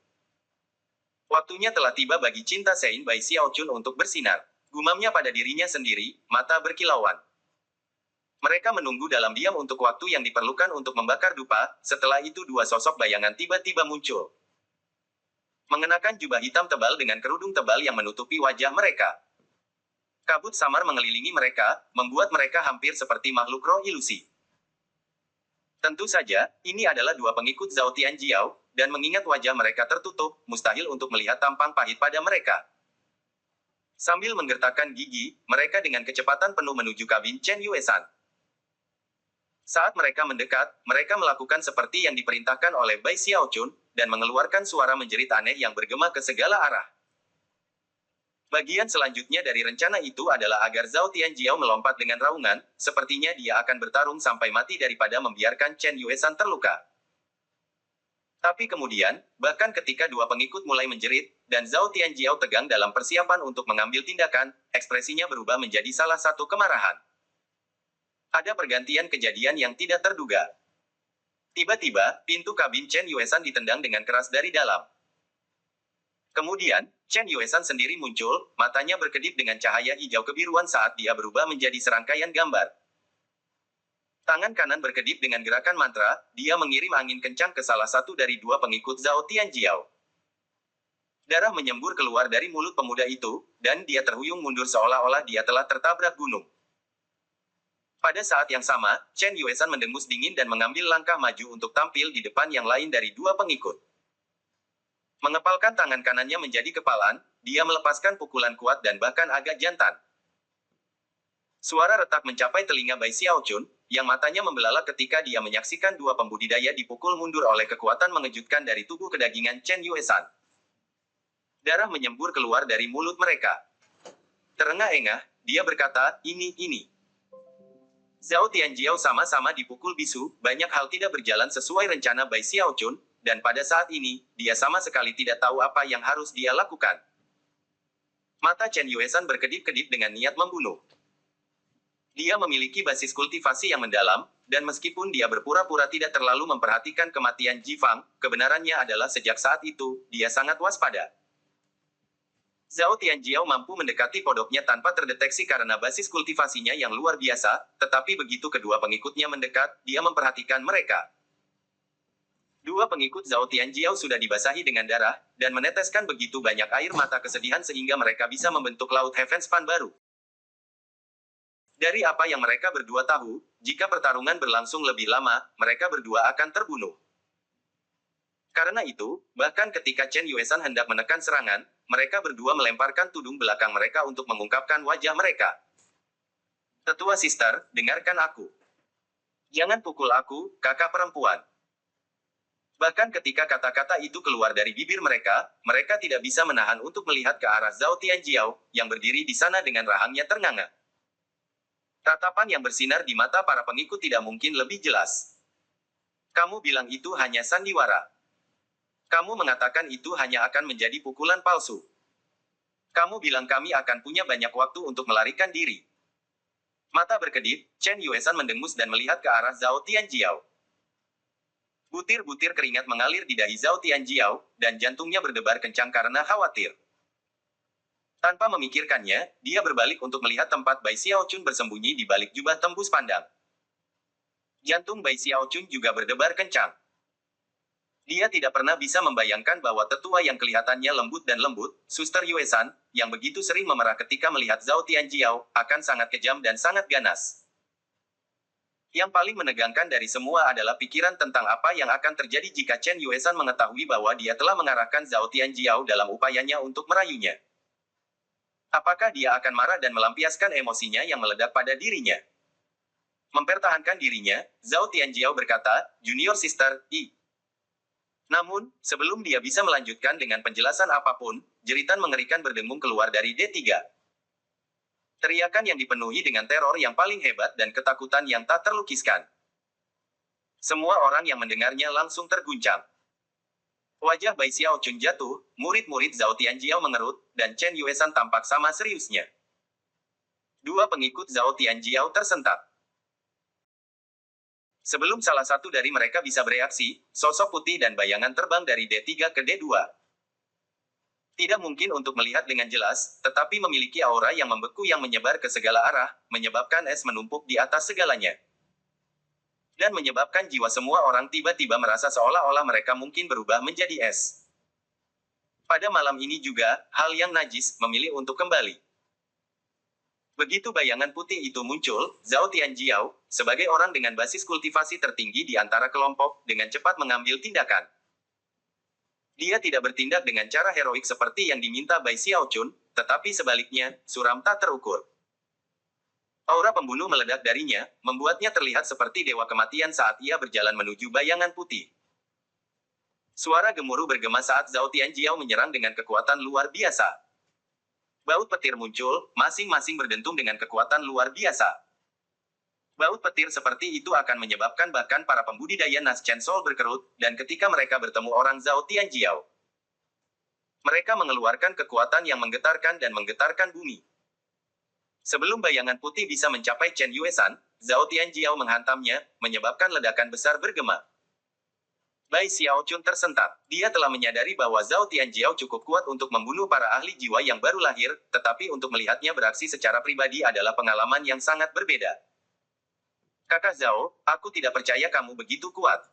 Waktunya telah tiba bagi cinta Sein Bai Xiaochun untuk bersinar. Gumamnya pada dirinya sendiri, mata berkilauan. Mereka menunggu dalam diam untuk waktu yang diperlukan untuk membakar dupa, setelah itu dua sosok bayangan tiba-tiba muncul. Mengenakan jubah hitam tebal dengan kerudung tebal yang menutupi wajah mereka. Kabut samar mengelilingi mereka, membuat mereka hampir seperti makhluk roh ilusi. Tentu saja, ini adalah dua pengikut Zhao Tianjiao, dan mengingat wajah mereka tertutup, mustahil untuk melihat tampang pahit pada mereka. Sambil menggertakkan gigi, mereka dengan kecepatan penuh menuju kabin Chen Yuesan. Saat mereka mendekat, mereka melakukan seperti yang diperintahkan oleh Bai Xiaochun, dan mengeluarkan suara menjerit aneh yang bergema ke segala arah. Bagian selanjutnya dari rencana itu adalah agar Zhao Tianjiao melompat dengan raungan, sepertinya dia akan bertarung sampai mati daripada membiarkan Chen Yuesan terluka. Tapi kemudian, bahkan ketika dua pengikut mulai menjerit, dan Zhao Tianjiao tegang dalam persiapan untuk mengambil tindakan, ekspresinya berubah menjadi salah satu kemarahan. Ada pergantian kejadian yang tidak terduga. Tiba-tiba, pintu kabin Chen Yuesan ditendang dengan keras dari dalam. Kemudian, Chen Yuesan sendiri muncul, matanya berkedip dengan cahaya hijau kebiruan saat dia berubah menjadi serangkaian gambar. Tangan kanan berkedip dengan gerakan mantra, dia mengirim angin kencang ke salah satu dari dua pengikut Zhao Tianjiao. Darah menyembur keluar dari mulut pemuda itu, dan dia terhuyung mundur seolah-olah dia telah tertabrak gunung. Pada saat yang sama, Chen Yuesan mendengus dingin dan mengambil langkah maju untuk tampil di depan yang lain dari dua pengikut. Mengepalkan tangan kanannya menjadi kepalan, dia melepaskan pukulan kuat dan bahkan agak jantan. Suara retak mencapai telinga Bai Xiaochun, yang matanya membelalak ketika dia menyaksikan dua pembudidaya dipukul mundur oleh kekuatan mengejutkan dari tubuh kedagingan Chen Yuesan. Darah menyembur keluar dari mulut mereka. Terengah-engah, dia berkata, ini. Zhao Tianjiao sama-sama dipukul bisu, banyak hal tidak berjalan sesuai rencana Bai Xiaochun, dan pada saat ini, dia sama sekali tidak tahu apa yang harus dia lakukan. Mata Chen Yuesan berkedip-kedip dengan niat membunuh. Dia memiliki basis kultivasi yang mendalam, dan meskipun dia berpura-pura tidak terlalu memperhatikan kematian Ji Fang, kebenarannya adalah sejak saat itu, dia sangat waspada. Zhao Tianjiao mampu mendekati podoknya tanpa terdeteksi karena basis kultivasinya yang luar biasa, tetapi begitu kedua pengikutnya mendekat, dia memperhatikan mereka. Dua pengikut Zhao Tianjiao sudah dibasahi dengan darah, dan meneteskan begitu banyak air mata kesedihan sehingga mereka bisa membentuk Laut Heavenspan baru. Dari apa yang mereka berdua tahu, jika pertarungan berlangsung lebih lama, mereka berdua akan terbunuh. Karena itu, bahkan ketika Chen Yuesan hendak menekan serangan, mereka berdua melemparkan tudung belakang mereka untuk mengungkapkan wajah mereka. Tetua Sister, dengarkan aku. Jangan pukul aku, kakak perempuan. Bahkan ketika kata-kata itu keluar dari bibir mereka, mereka tidak bisa menahan untuk melihat ke arah Zhao Tianjiao, yang berdiri di sana dengan rahangnya ternganga. Tatapan yang bersinar di mata para pengikut tidak mungkin lebih jelas. Kamu bilang itu hanya sandiwara. Kamu mengatakan itu hanya akan menjadi pukulan palsu. Kamu bilang kami akan punya banyak waktu untuk melarikan diri. Mata berkedip, Chen Yuesan mendengus dan melihat ke arah Zhao Tianjiao. Butir-butir keringat mengalir di dahi Zhao Tianjiao, dan jantungnya berdebar kencang karena khawatir. Tanpa memikirkannya, dia berbalik untuk melihat tempat Bai Xiaochun bersembunyi di balik jubah tembus pandang. Jantung Bai Xiaochun juga berdebar kencang. Dia tidak pernah bisa membayangkan bahwa tetua yang kelihatannya lembut dan lembut, Suster Yuesan, yang begitu sering memerah ketika melihat Zhao Tianjiao, akan sangat kejam dan sangat ganas. Yang paling menegangkan dari semua adalah pikiran tentang apa yang akan terjadi jika Chen Yuesan mengetahui bahwa dia telah mengarahkan Zhao Tianjiao dalam upayanya untuk merayunya. Apakah dia akan marah dan melampiaskan emosinya yang meledak pada dirinya? Mempertahankan dirinya, Zhao Tianjiao berkata, "Junior Sister, Namun, sebelum dia bisa melanjutkan dengan penjelasan apapun, jeritan mengerikan berdengung keluar dari D3. Teriakan yang dipenuhi dengan teror yang paling hebat dan ketakutan yang tak terlukiskan. Semua orang yang mendengarnya langsung terguncang. Wajah Bai Xiaochun jatuh, murid-murid Zhao Tianjiao mengerut, dan Chen Yuesan tampak sama seriusnya. Dua pengikut Zhao Tianjiao tersentak. Sebelum salah satu dari mereka bisa bereaksi, sosok putih dan bayangan terbang dari D3 ke D2. Tidak mungkin untuk melihat dengan jelas, tetapi memiliki aura yang membeku yang menyebar ke segala arah, menyebabkan es menumpuk di atas segalanya. Dan menyebabkan jiwa semua orang tiba-tiba merasa seolah-olah mereka mungkin berubah menjadi es. Pada malam ini juga, hal yang najis memilih untuk kembali. Begitu bayangan putih itu muncul, Zhao Tianjiao, sebagai orang dengan basis kultivasi tertinggi di antara kelompok, dengan cepat mengambil tindakan. Dia tidak bertindak dengan cara heroik seperti yang diminta Bai Xiaochun, tetapi sebaliknya, suram tak terukur. Aura pembunuh meledak darinya, membuatnya terlihat seperti dewa kematian saat ia berjalan menuju bayangan putih. Suara gemuruh bergema saat Zhao Tianjiao menyerang dengan kekuatan luar biasa. Baut petir muncul, masing-masing berdentum dengan kekuatan luar biasa. Baut petir seperti itu akan menyebabkan bahkan para pembudidaya Nas Chen Soul berkerut, dan ketika mereka bertemu orang Zhao Tianjiao, mereka mengeluarkan kekuatan yang menggetarkan dan menggetarkan bumi. Sebelum bayangan putih bisa mencapai Chen Yuesan, Zhao Tianjiao menghantamnya, menyebabkan ledakan besar bergema. Bai Xiaochun tersentak. Dia telah menyadari bahwa Zhao Tianjiao cukup kuat untuk membunuh para ahli jiwa yang baru lahir, tetapi untuk melihatnya beraksi secara pribadi adalah pengalaman yang sangat berbeda. Kakak Zhao, aku tidak percaya kamu begitu kuat.